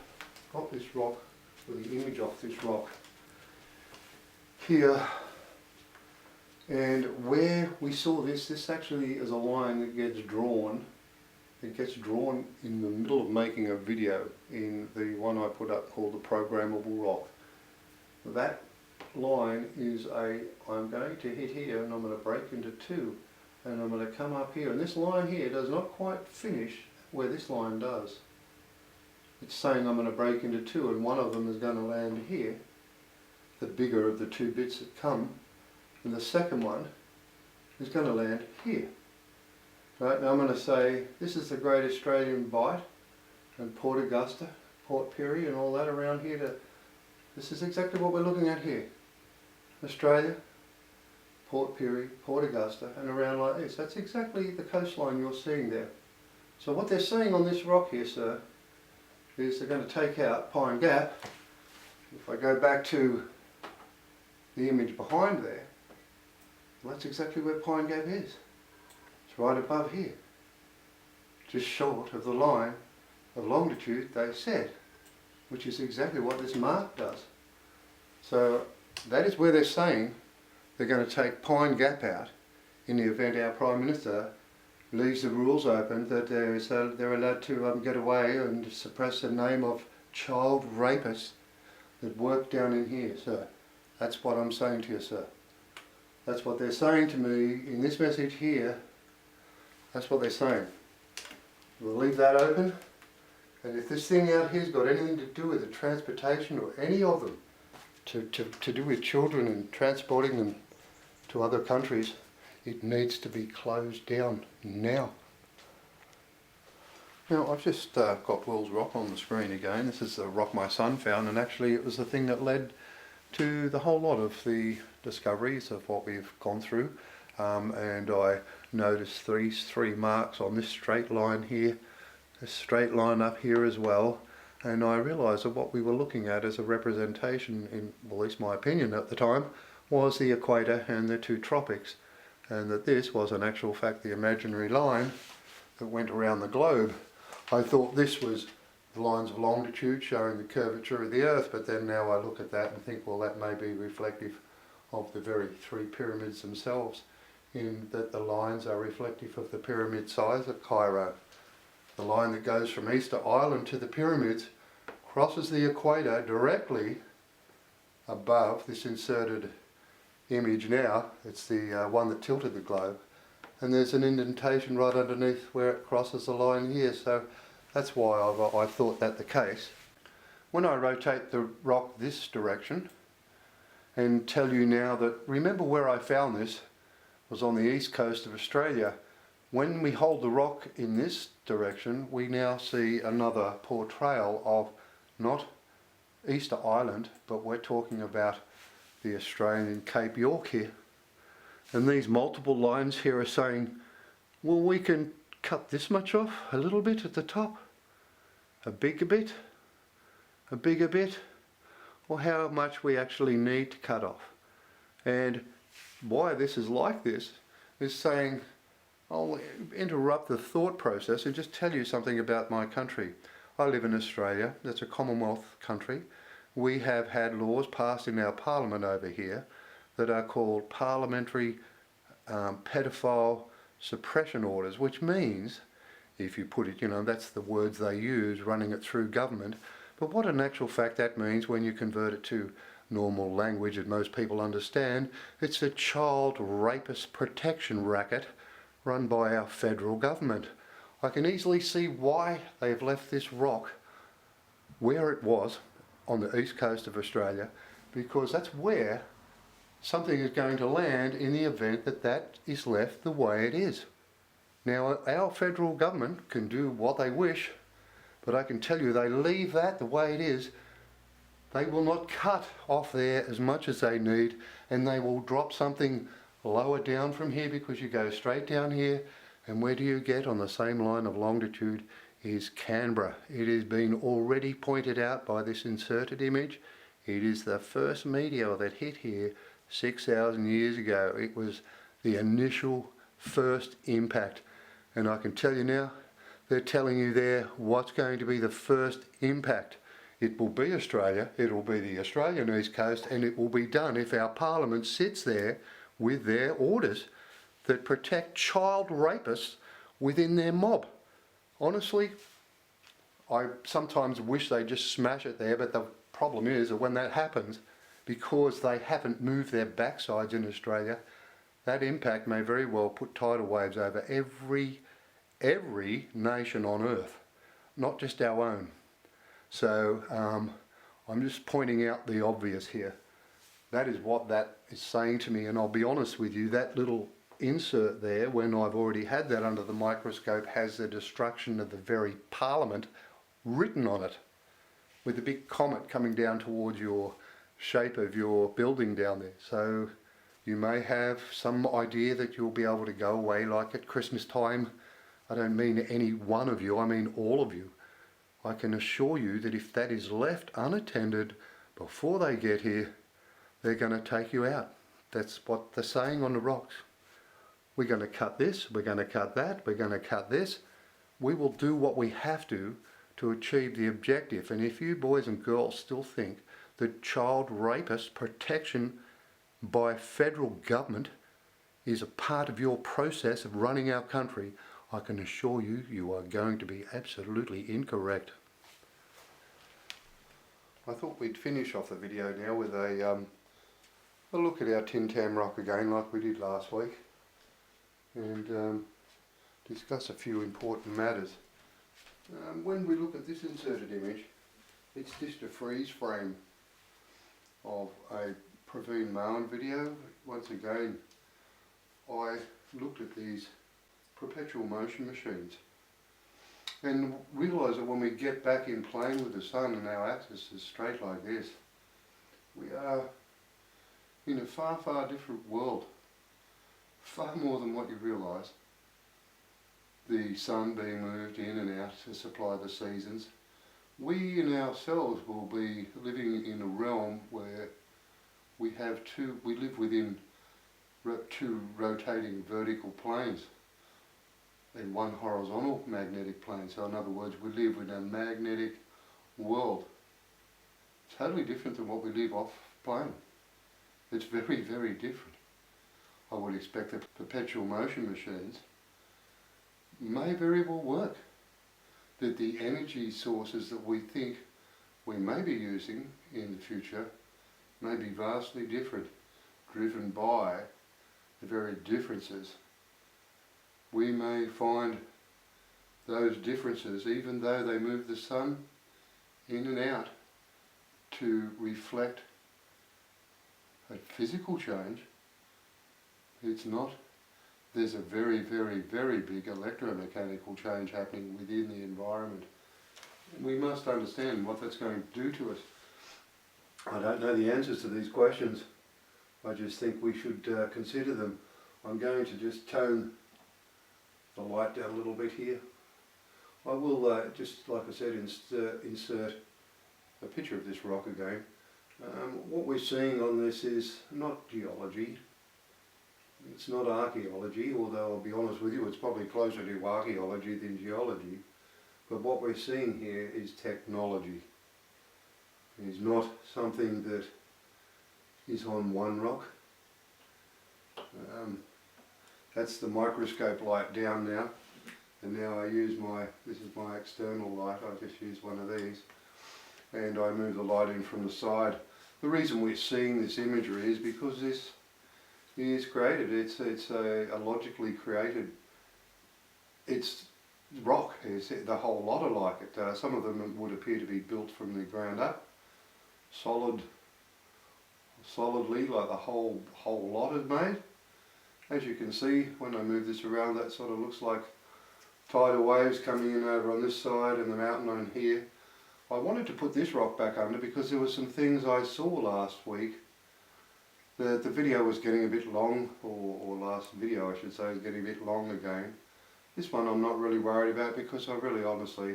got this rock, or the image of this rock here, and where we saw this actually is a line that gets drawn. It gets drawn in the middle of making a video in the one I put up called the Programmable Rock. That line is I'm going to hit here and I'm going to break into two, and I'm going to come up here, and this line here does not quite finish where this line does. It's saying I'm going to break into two, and one of them is going to land here, the bigger of the two bits that come, and the second one is going to land here. Right, now I'm going to say this is the Great Australian Bight, and Port Augusta, Port Pirie and all that around here. This is exactly what we're looking at here. Australia, Port Pirie, Port Augusta, and around like this. That's exactly the coastline you're seeing there. So what they're saying on this rock here, sir, is they're going to take out Pine Gap. If I go back to the image behind there, well, that's exactly where Pine Gap is. It's right above here, just short of the line of longitude they said, which is exactly what this mark does. So that is where they're saying they're going to take Pine Gap out in the event our Prime Minister leaves the rules open that they're allowed to get away and suppress the name of child rapists that work down in here, sir. That's what I'm saying to you, sir. That's what they're saying to me in this message here. That's what they're saying. We'll leave that open, and if this thing out here's got anything to do with the transportation or any of them to do with children and transporting them to other countries, it needs to be closed down now. Now I've just got Will's rock on the screen again. This is the rock my son found, and actually it was the thing that led to the whole lot of the discoveries of what we've gone through. And I noticed these three marks on this straight line here, this straight line up here as well, and I realised that what we were looking at as a representation, in well, at least my opinion at the time, was the equator and the two tropics, and that this was in actual fact the imaginary line that went around the globe. I thought this was the lines of longitude showing the curvature of the Earth, but then now I look at that and think, well, that may be reflective of the very three pyramids themselves, in that the lines are reflective of the pyramid size at Cairo. The line that goes from Easter Island to the pyramids crosses the equator directly above this inserted image now. It's the one that tilted the globe, and there's an indentation right underneath where it crosses the line here, so that's why I thought that the case. When I rotate the rock this direction and tell you now that, remember where I found this, was on the east coast of Australia. When we hold the rock in this direction, we now see another portrayal of not Easter Island, but we're talking about the Australian Cape York here. And these multiple lines here are saying, well, we can cut this much off, a little bit at the top, a bigger bit, a bigger bit, or how much we actually need to cut off. And why this is like this is saying, I'll interrupt the thought process and just tell you something about my country. I live in Australia. That's a Commonwealth country. We have had laws passed in our parliament over here that are called parliamentary pedophile suppression orders, which means, if you put it, that's the words they use, running it through government. But what in actual fact that means when you convert it to normal language that most people understand, it's a child rapist protection racket run by our federal government. I can easily see why they've left this rock where it was on the east coast of Australia, because that's where something is going to land in the event that that is left the way it is. Now, our federal government can do what they wish, but I can tell you they leave that the way it is. They will not cut off there as much as they need, and they will drop something lower down from here, because you go straight down here, and where do you get on the same line of longitude is Canberra. It has been already pointed out by this inserted image. It is the first meteor that hit here 6,000 years ago. It was the initial first impact, and I can tell you now, they're telling you there what's going to be the first impact. It will be Australia, it will be the Australian East Coast, and it will be done if our Parliament sits there with their orders that protect child rapists within their mob. Honestly, I sometimes wish they just smash it there, but the problem is that when that happens, because they haven't moved their backsides in Australia, that impact may very well put tidal waves over every nation on earth, not just our own. So I'm just pointing out the obvious here. That is what that is saying to me, and I'll be honest with you, that little insert there, when I've already had that under the microscope, has the destruction of the very Parliament written on it, with a big comet coming down towards your shape of your building down there. So you may have some idea that you'll be able to go away like at Christmas time. I don't mean any one of you, I mean all of you. I can assure you that if that is left unattended before they get here, they're going to take you out. That's what they're saying on the rocks. We're going to cut this, we're going to cut that, we're going to cut this. We will do what we have to achieve the objective. And if you boys and girls still think that child rapist protection by federal government is a part of your process of running our country, I can assure you, you are going to be absolutely incorrect. I thought we'd finish off the video now with a look at our Tin Tam rock again, like we did last week, and discuss a few important matters. When we look at this inserted image, it's just a freeze frame of a Praveen Mohan video. Once again, I looked at these perpetual motion machines and realised that when we get back in plane with the sun and our axis is straight like this, we are in a far, far different world, far more than what you realise. The sun being moved in and out to supply the seasons. We in ourselves will be living in a realm where we live within two rotating vertical planes and one horizontal magnetic plane. So in other words, we live in a magnetic world. Totally different than what we live off plane. It's very, very different. I would expect that perpetual motion machines may very well work. That the energy sources that we think we may be using in the future may be vastly different, driven by the very differences. We may find those differences, even though they move the sun in and out to reflect a physical change, it's not there's a very, very, very big electromechanical change happening within the environment. We must understand what that's going to do to us. I don't know the answers to these questions. I just think we should consider them. I'm going to just tone the light down a little bit here. I will just, like I said, insert a picture of this rock again. What we're seeing on this is not geology, it's not archaeology, although I'll be honest with you, it's probably closer to archaeology than geology. But what we're seeing here is technology. It's not something that is on one rock. That's the microscope light down now, and now I use this is my external light. I just use one of these, and I move the light in from the side. The reason we're seeing this imagery is because this is created. It's a logically created. It's rock. It's the whole lot are like it. Some of them would appear to be built from the ground up, solidly, like the whole lot is made. As you can see, when I move this around, that sort of looks like tidal waves coming in over on this side and the mountain on here. I wanted to put this rock back under because there were some things I saw last week. The video was getting a bit long, or last video I should say was getting a bit long again. This one I'm not really worried about because I really honestly,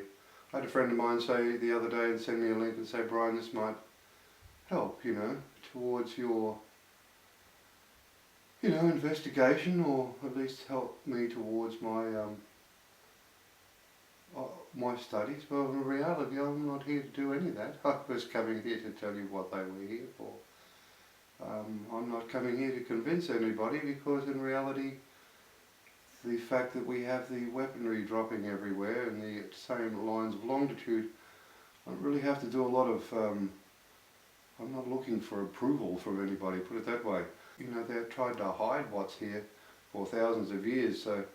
I had a friend of mine say the other day and send me a link and say, Brian, this might help, you know, towards your investigation, or at least help me towards my my studies. Well, in reality, I'm not here to do any of that. I was coming here to tell you what they were here for. I'm not coming here to convince anybody, because in reality, the fact that we have the weaponry dropping everywhere and the same lines of longitude, I don't really have to do a lot of, I'm not looking for approval from anybody, put it that way. You know, they've tried to hide what's here for thousands of years, so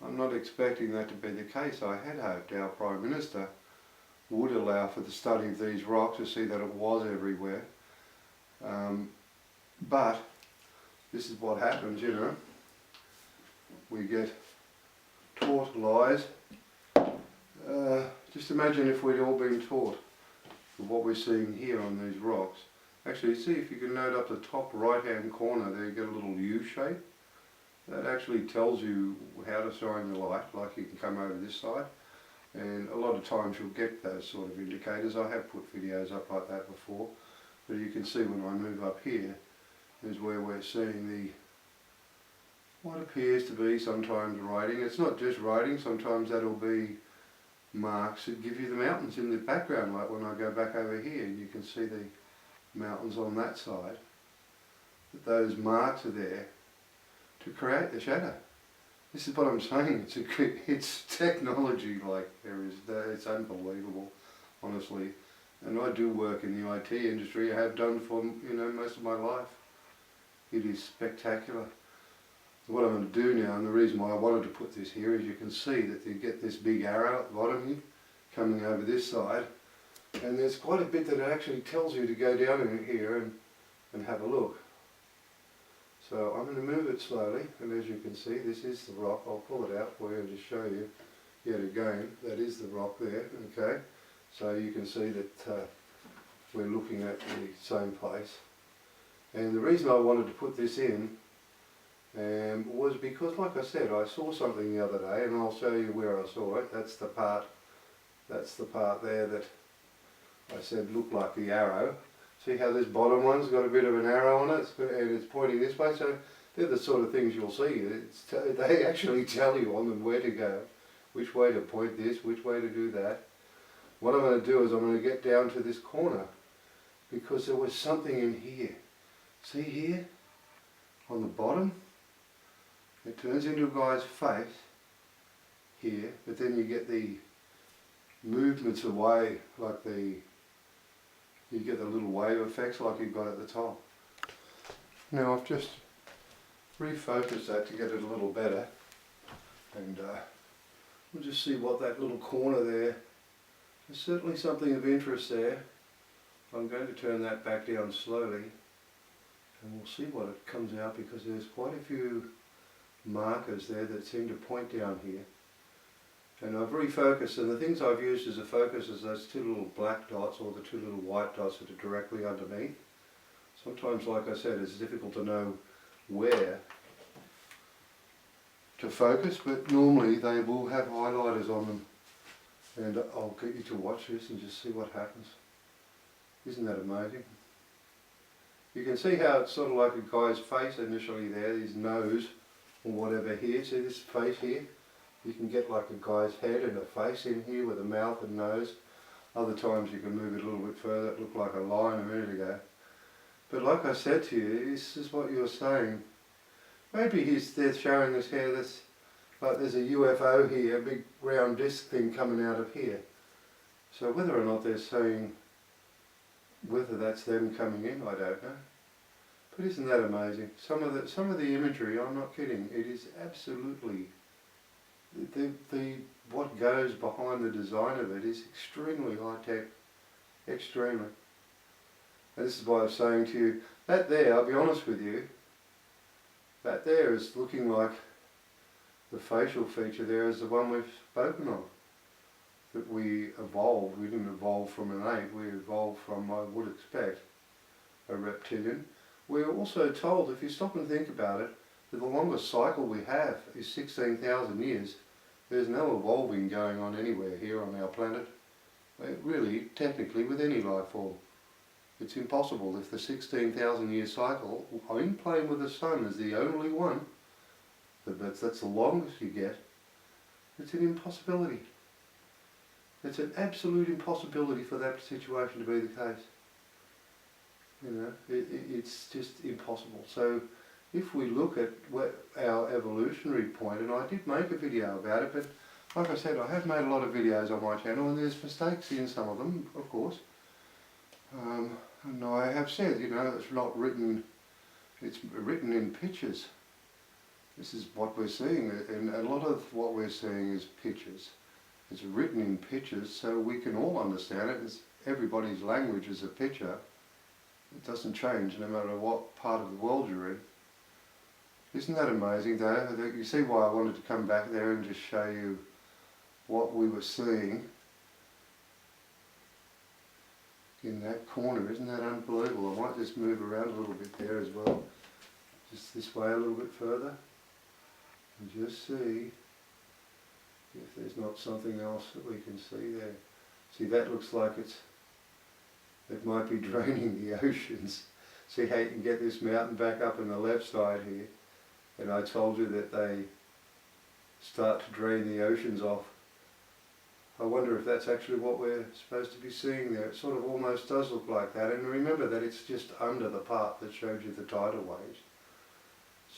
I'm not expecting that to be the case. I had hoped our Prime Minister would allow for the study of these rocks to see that it was everywhere. But this is what happens, you know. We get taught lies. Just imagine if we'd all been taught what we're seeing here on these rocks. Actually, see if you can note up the top right hand corner there, you get a little U shape. That actually tells you how to shine the light, like you can come over this side. And a lot of times you'll get those sort of indicators. I have put videos up like that before, but you can see when I move up here is where we're seeing the what appears to be sometimes writing. It's not just writing, sometimes that'll be marks that give you the mountains in the background, like when I go back over here you can see the mountains on that side. But those marks are there to create the shadow. This is what I'm saying, it's technology, like it's unbelievable, honestly. And I do work in the IT industry, I have done for most of my life. It is spectacular. What I'm going to do now, and the reason why I wanted to put this here, is you can see that you get this big arrow at the bottom here, coming over this side, and there's quite a bit that it actually tells you to go down in here and have a look. So I'm going to move it slowly, and as you can see, this is the rock. I'll pull it out for you and just show you yet again. That is the rock there, okay? So you can see that we're looking at the same place. And the reason I wanted to put this in was because, like I said, I saw something the other day, and I'll show you where I saw it. That's the part there that I said looked like the arrow. See how this bottom one's got a bit of an arrow on it, and it's pointing this way. So they're the sort of things you'll see. They actually tell you on them where to go, which way to point this, which way to do that. What I'm going to do is I'm going to get down to this corner, because there was something in here. See here, on the bottom, it turns into a guy's face here, but then you get the movements away, like you get the little wave effects like you've got at the top. Now I've just refocused that to get it a little better, and we'll just see what that little corner there, there's certainly something of interest there. I'm going to turn that back down slowly, and we'll see what it comes out, because there's quite a few markers there that seem to point down here. And I've refocused, and the things I've used as a focus is those two little black dots or the two little white dots that are directly underneath. Sometimes, like I said, it's difficult to know where to focus, but normally they will have highlighters on them. And I'll get you to watch this and just see what happens. Isn't that amazing? You can see how it's sort of like a guy's face initially there, his nose or whatever here. See this face here? You can get like a guy's head and a face in here with a mouth and nose. Other times you can move it a little bit further, it looked like a lion a minute ago. But like I said to you, this is what you're saying. Maybe they're showing us here this, like there's a UFO here, a big round disc thing coming out of here. So whether or not they're saying, whether that's them coming in, I don't know. But isn't that amazing? Some of the imagery, I'm not kidding, it is absolutely, what goes behind the design of it is extremely high tech, extremely. And this is why I was saying to you, that there, I'll be honest with you, that there is looking like the facial feature there is the one we've spoken of. That we evolved, we didn't evolve from an ape, we evolved from, I would expect, a reptilian. We're also told, if you stop and think about it, that the longest cycle we have is 16,000 years. There's no evolving going on anywhere here on our planet. Really, technically, with any life form. It's impossible. If the 16,000 year cycle, in plane with the sun is the only one, that's the longest you get, it's an impossibility. It's an absolute impossibility for that situation to be the case. You know, it's just impossible. So if we look at our evolutionary point, and I did make a video about it, but like I said, I have made a lot of videos on my channel and there's mistakes in some of them, of course. And I have said, you know, it's not written, it's written in pictures. This is what we're seeing, and a lot of what we're seeing is pictures. It's written in pictures so we can all understand it. Everybody's language is a picture. It doesn't change no matter what part of the world you're in. Isn't that amazing though? You see why I wanted to come back there and just show you what we were seeing in that corner. Isn't that unbelievable? I might just move around a little bit there as well. Just this way a little bit further. And just see if there's not something else that we can see there. See, that looks like it might be draining the oceans. See how you can get this mountain back up on the left side here. And I told you that they start to drain the oceans off. I wonder if that's actually what we're supposed to be seeing there. It sort of almost does look like that. And remember that it's just under the part that showed you the tidal waves.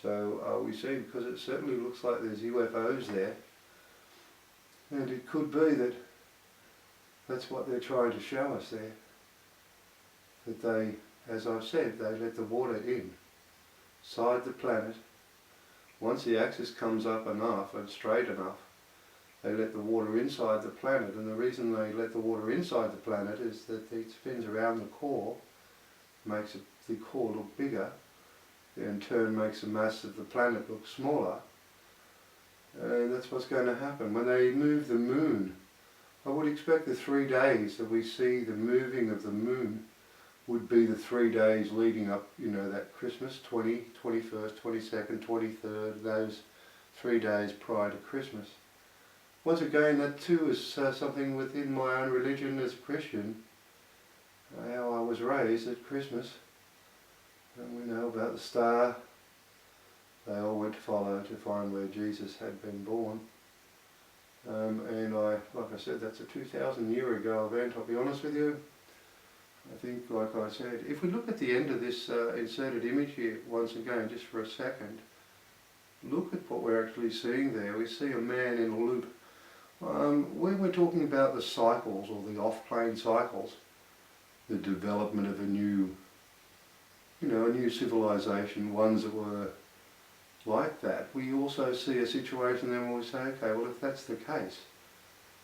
So we see, because it certainly looks like there's UFOs there. And it could be that that's what they're trying to show us there. That they, as I've said, they let the water inside the planet. Once the axis comes up enough and straight enough, they let the water inside the planet. And the reason they let the water inside the planet is that it spins around the core, makes the core look bigger, in turn makes the mass of the planet look smaller. And that's what's going to happen. When they move the moon, I would expect the 3 days that we see the moving of the moon would be the 3 days leading up, you know, that Christmas, 20, 21st, 22nd, 23rd, those 3 days prior to Christmas. Once again, that too is something within my own religion as a Christian, how I was raised at Christmas. And we know about the star. They all went to follow to find where Jesus had been born. And like I said, that's a 2,000 year ago event. I'll be honest with you. I think, like I said, if we look at the end of this inserted image here, once again, just for a second, look at what we're actually seeing there. We see a man in a loop. When we're talking about the cycles, or the off-plane cycles, the development of a new, you know, a new civilization, ones that were like that, we also see a situation then where we say, okay, well, if that's the case,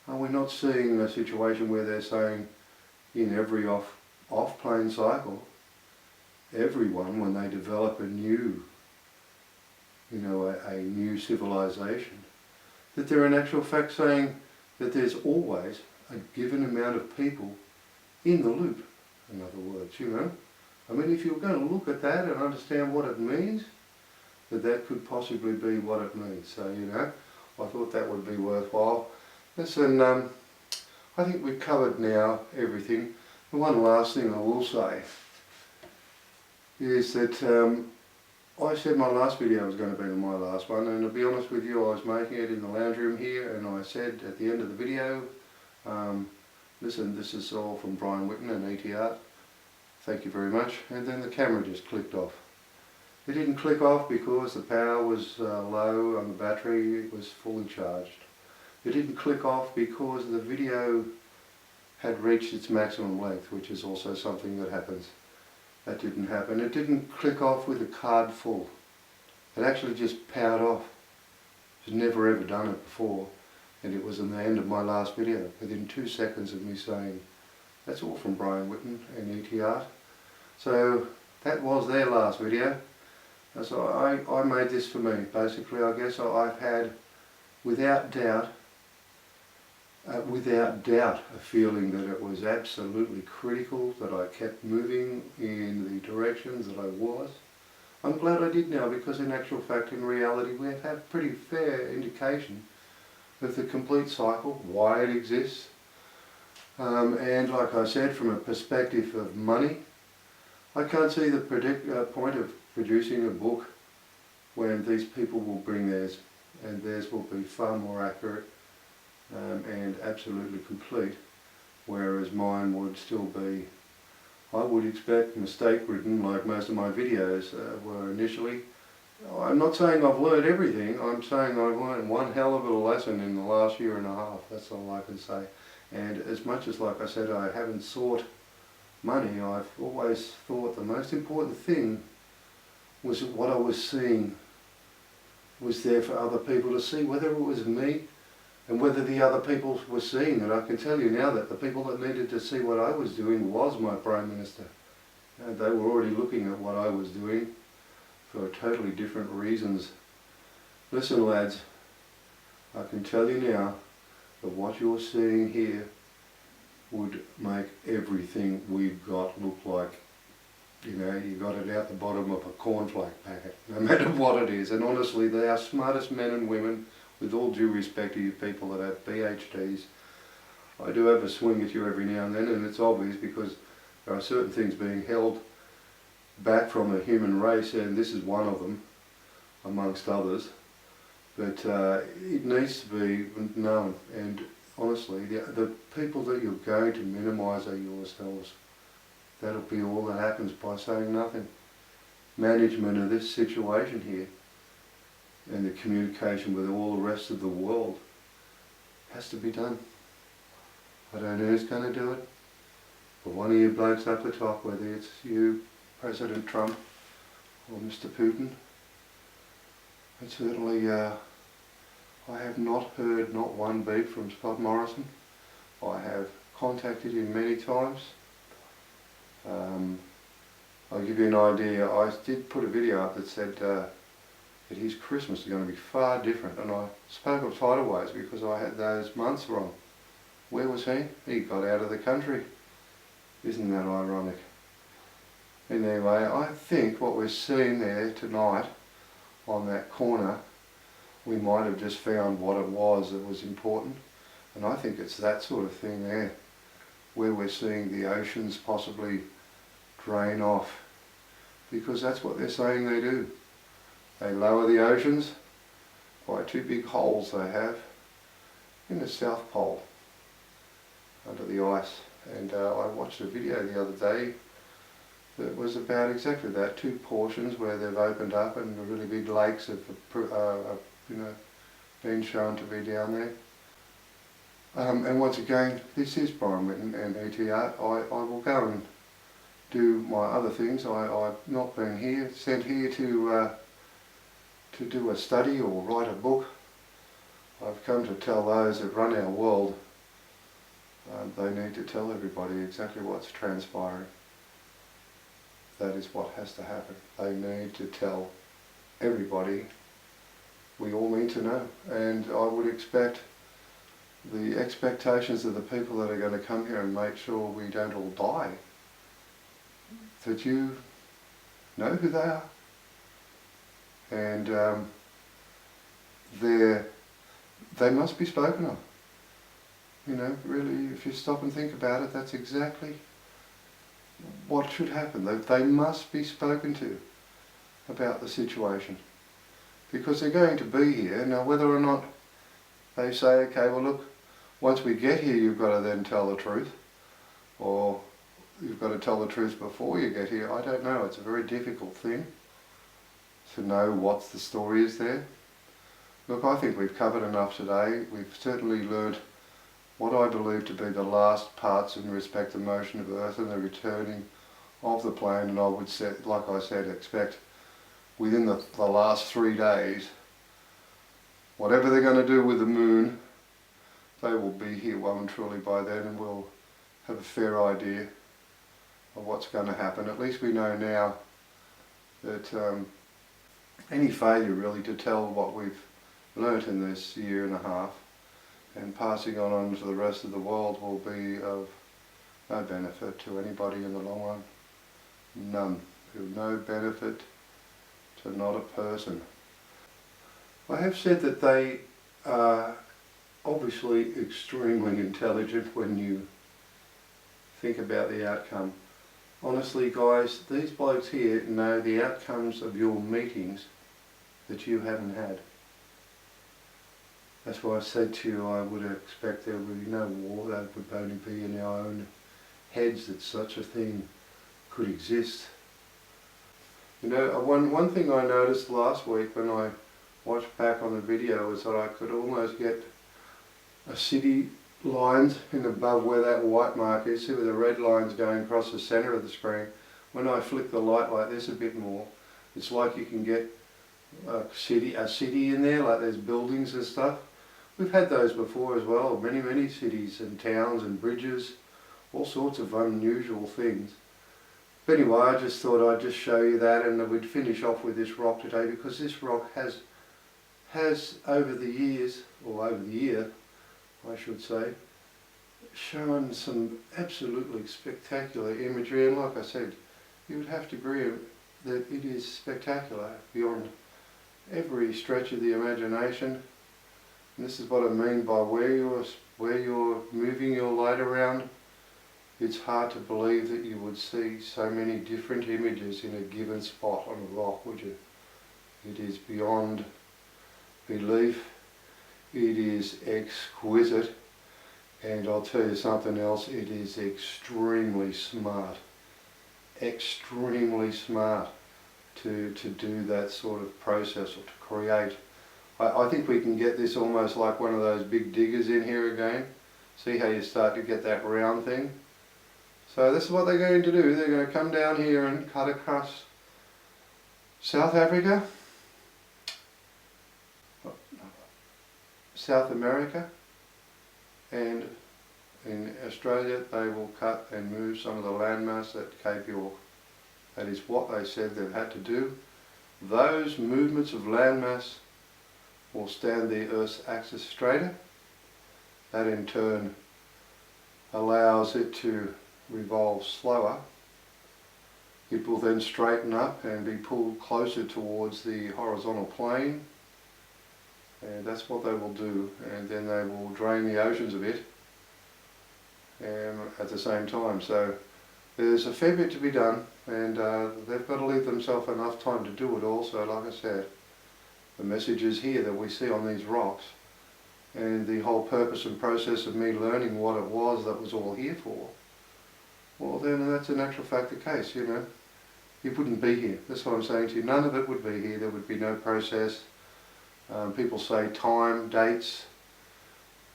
are we not seeing a situation where they're saying in every off-plane cycle, everyone, when they develop a new you know, a new civilization, that they're in actual fact saying that there's always a given amount of people in the loop, in other words, you know. I mean, if you're going to look at that and understand what it means, that could possibly be what it means. So, you know, I thought that would be worthwhile. Listen, I think we've covered now everything. The one last thing I will say is that I said my last video was going to be my last one, and to be honest with you, I was making it in the lounge room here, and I said at the end of the video, listen, this is all from Brian Whitten and ET Art. Thank you very much. And then the camera just clicked off. It didn't click off because the power was low on the battery, it was fully charged. It didn't click off because the video had reached its maximum length, which is also something that happens. That didn't happen. It didn't click off with the card full. It actually just powered off. I've never ever done it before, and it was in the end of my last video, within 2 seconds of me saying, that's all from Brian Whitten and ET Art. So that was their last video. So I made this for me. Basically, I guess I've had, without doubt, a feeling that it was absolutely critical that I kept moving in the directions that I was. I'm glad I did now, because in actual fact, in reality, we have a pretty fair indication of the complete cycle, why it exists. And like I said, from a perspective of money, I can't see the point of producing a book when these people will bring theirs, and theirs will be far more accurate and absolutely complete, whereas mine would still be, I would expect, mistake-ridden, like most of my videos were initially. I'm not saying I've learned everything, I'm saying I've learned one hell of a lesson in the last year and a half, that's all I can say. And as much as, like I said, I haven't sought money, I've always thought the most important thing was that what I was seeing was there for other people to see, whether it was me and whether the other people were seeing it. I can tell you now that the people that needed to see what I was doing was my Prime Minister. And they were already looking at what I was doing for totally different reasons. Listen lads, I can tell you now that what you're seeing here would make everything we've got look like, you know, you got it out the bottom of a cornflake packet, no matter what it is. And honestly, they are smartest men and women, with all due respect to you people that have PhDs. I do have a swing at you every now and then, and it's obvious because there are certain things being held back from the human race, and this is one of them, amongst others. But it needs to be known, and honestly, the people that you're going to minimise are yourselves. That'll be all that happens by saying nothing. Management of this situation here and the communication with all the rest of the world has to be done. I don't know who's going to do it, but one of you blokes up the top, whether it's you, President Trump, or Mr. Putin, and certainly I have not heard not one beep from Scott Morrison. I have contacted him many times. I'll give you an idea. I did put a video up that said that his Christmas is going to be far different, and I spoke of tidal waves because I had those months wrong. Where was he? He got out of the country. Isn't that ironic? Anyway, I think what we're seeing there tonight on that corner, we might have just found what it was that was important, and I think it's that sort of thing there, where we're seeing the oceans possibly drain off, because that's what they're saying they do. They lower the oceans by 2 big holes they have in the South Pole under the ice. And I watched a video the other day that was about exactly that, 2 portions where they've opened up and the really big lakes have been shown to be down there. And once again, this is Brian Whitten and ET Art. I will go and do my other things. I've not been here, sent here to do a study or write a book. I've come to tell those that run our world, they need to tell everybody exactly what's transpiring. That is what has to happen. They need to tell everybody we all need to know. And I would expect the expectations of the people that are going to come here and make sure we don't all die, that you know who they are. And they must be spoken of. You know, really, if you stop and think about it, that's exactly what should happen. They must be spoken to about the situation, because they're going to be here. Now, whether or not they say, okay, well look, once we get here you've got to then tell the truth, or you've got to tell the truth before you get here, I don't know. It's a very difficult thing to know what the story is there. Look, I think we've covered enough today. We've certainly learned what I believe to be the last parts in respect to motion of Earth and the returning of the plane, and I would say, like I said, expect within the last 3 days, whatever they're going to do with the moon, they will be here well and truly by then, and we'll have a fair idea of what's going to happen. At least we know now that any failure really to tell what we've learnt in this year and a half and passing on to the rest of the world will be of no benefit to anybody in the long run. None. No benefit to not a person. I have said that they are obviously extremely intelligent when you think about the outcome. Honestly guys, these blokes here know the outcomes of your meetings that you haven't had. That's why I said to you I would expect there would be no war. That would only be in our own heads that such a thing could exist. You know, one thing I noticed last week when I watched back on the video was that I could almost get a city lines in above where that white mark is. See where the red line's going across the centre of the screen. When I flick the light like this a bit more, it's like you can get a city in there, like there's buildings and stuff. We've had those before as well, many cities and towns and bridges, all sorts of unusual things. But anyway, I just thought I'd just show you that, and we'd finish off with this rock today, because this rock has over the years, or over the year I should say, shown some absolutely spectacular imagery, and like I said, you would have to agree that it is spectacular beyond every stretch of the imagination. And this is what I mean by where you're moving your light around. It's hard to believe that you would see so many different images in a given spot on a rock, would you? It is beyond belief. It is exquisite. And I'll tell you something else, it is extremely smart. Extremely smart to do that sort of process, or to create. I think we can get this almost like one of those big diggers in here again. See how you start to get that round thing? So this is what they're going to do. They're going to come down here and cut across South Africa, South America, and in Australia they will cut and move some of the landmass at Cape York. That is what they said they've had to do. Those movements of landmass will stand the Earth's axis straighter. That in turn allows it to revolve slower. It will then straighten up and be pulled closer towards the horizontal plane, and that's what they will do. And then they will drain the oceans a bit at the same time. So there's a fair bit to be done, and they've got to leave themselves enough time to do it also. Like I said, the messages here that we see on these rocks, and the whole purpose and process of me learning what it was that was all here for, well then that's in actual fact the case, you know. It wouldn't be here. That's what I'm saying to you. None of it would be here. There would be no process. People say time, dates.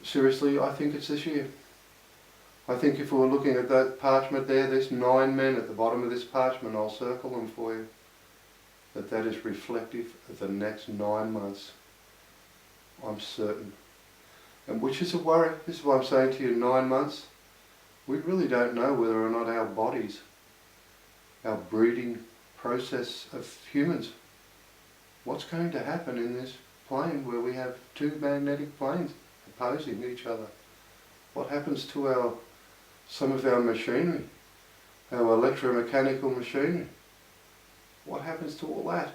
Seriously, I think it's this year. I think if we were looking at that parchment there, there's 9 men at the bottom of this parchment. I'll circle them for you. That is reflective of the next 9 months. I'm certain. And which is a worry. This is what I'm saying to you, 9 months. We really don't know whether or not our bodies, our breeding process of humans, what's going to happen in this plane where we have two magnetic planes opposing each other? What happens to some of our machinery, our electromechanical machinery? What happens to all that?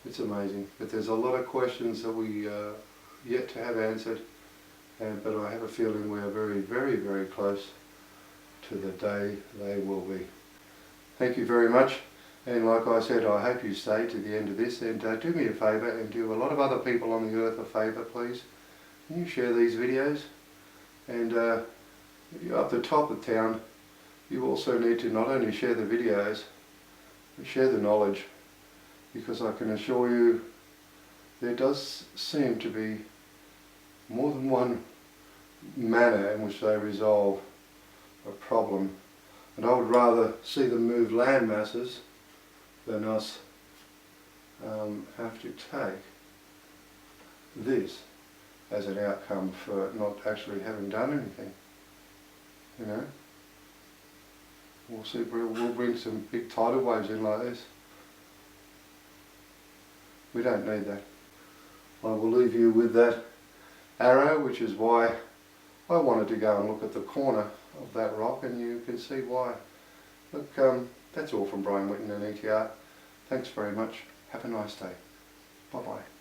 It's amazing, but there's a lot of questions that we yet to have answered, but I have a feeling we are very, very, very close to the day they will be. Thank you very much, and like I said, I hope you stay to the end of this, and do me a favour and do a lot of other people on the earth a favour, please. Can you share these videos? And if you're up the top of town, you also need to not only share the videos, but share the knowledge, because I can assure you there does seem to be more than one manner in which they resolve a problem, and I would rather see them move land masses than us have to take this as an outcome for not actually having done anything. You know, we'll see. We'll bring some big tidal waves in like this. We don't need that. I will leave you with that arrow, which is why I wanted to go and look at the corner of that rock, and you can see why. Look, that's all from Brian Whitten and ETR. Thanks very much. Have a nice day. Bye bye.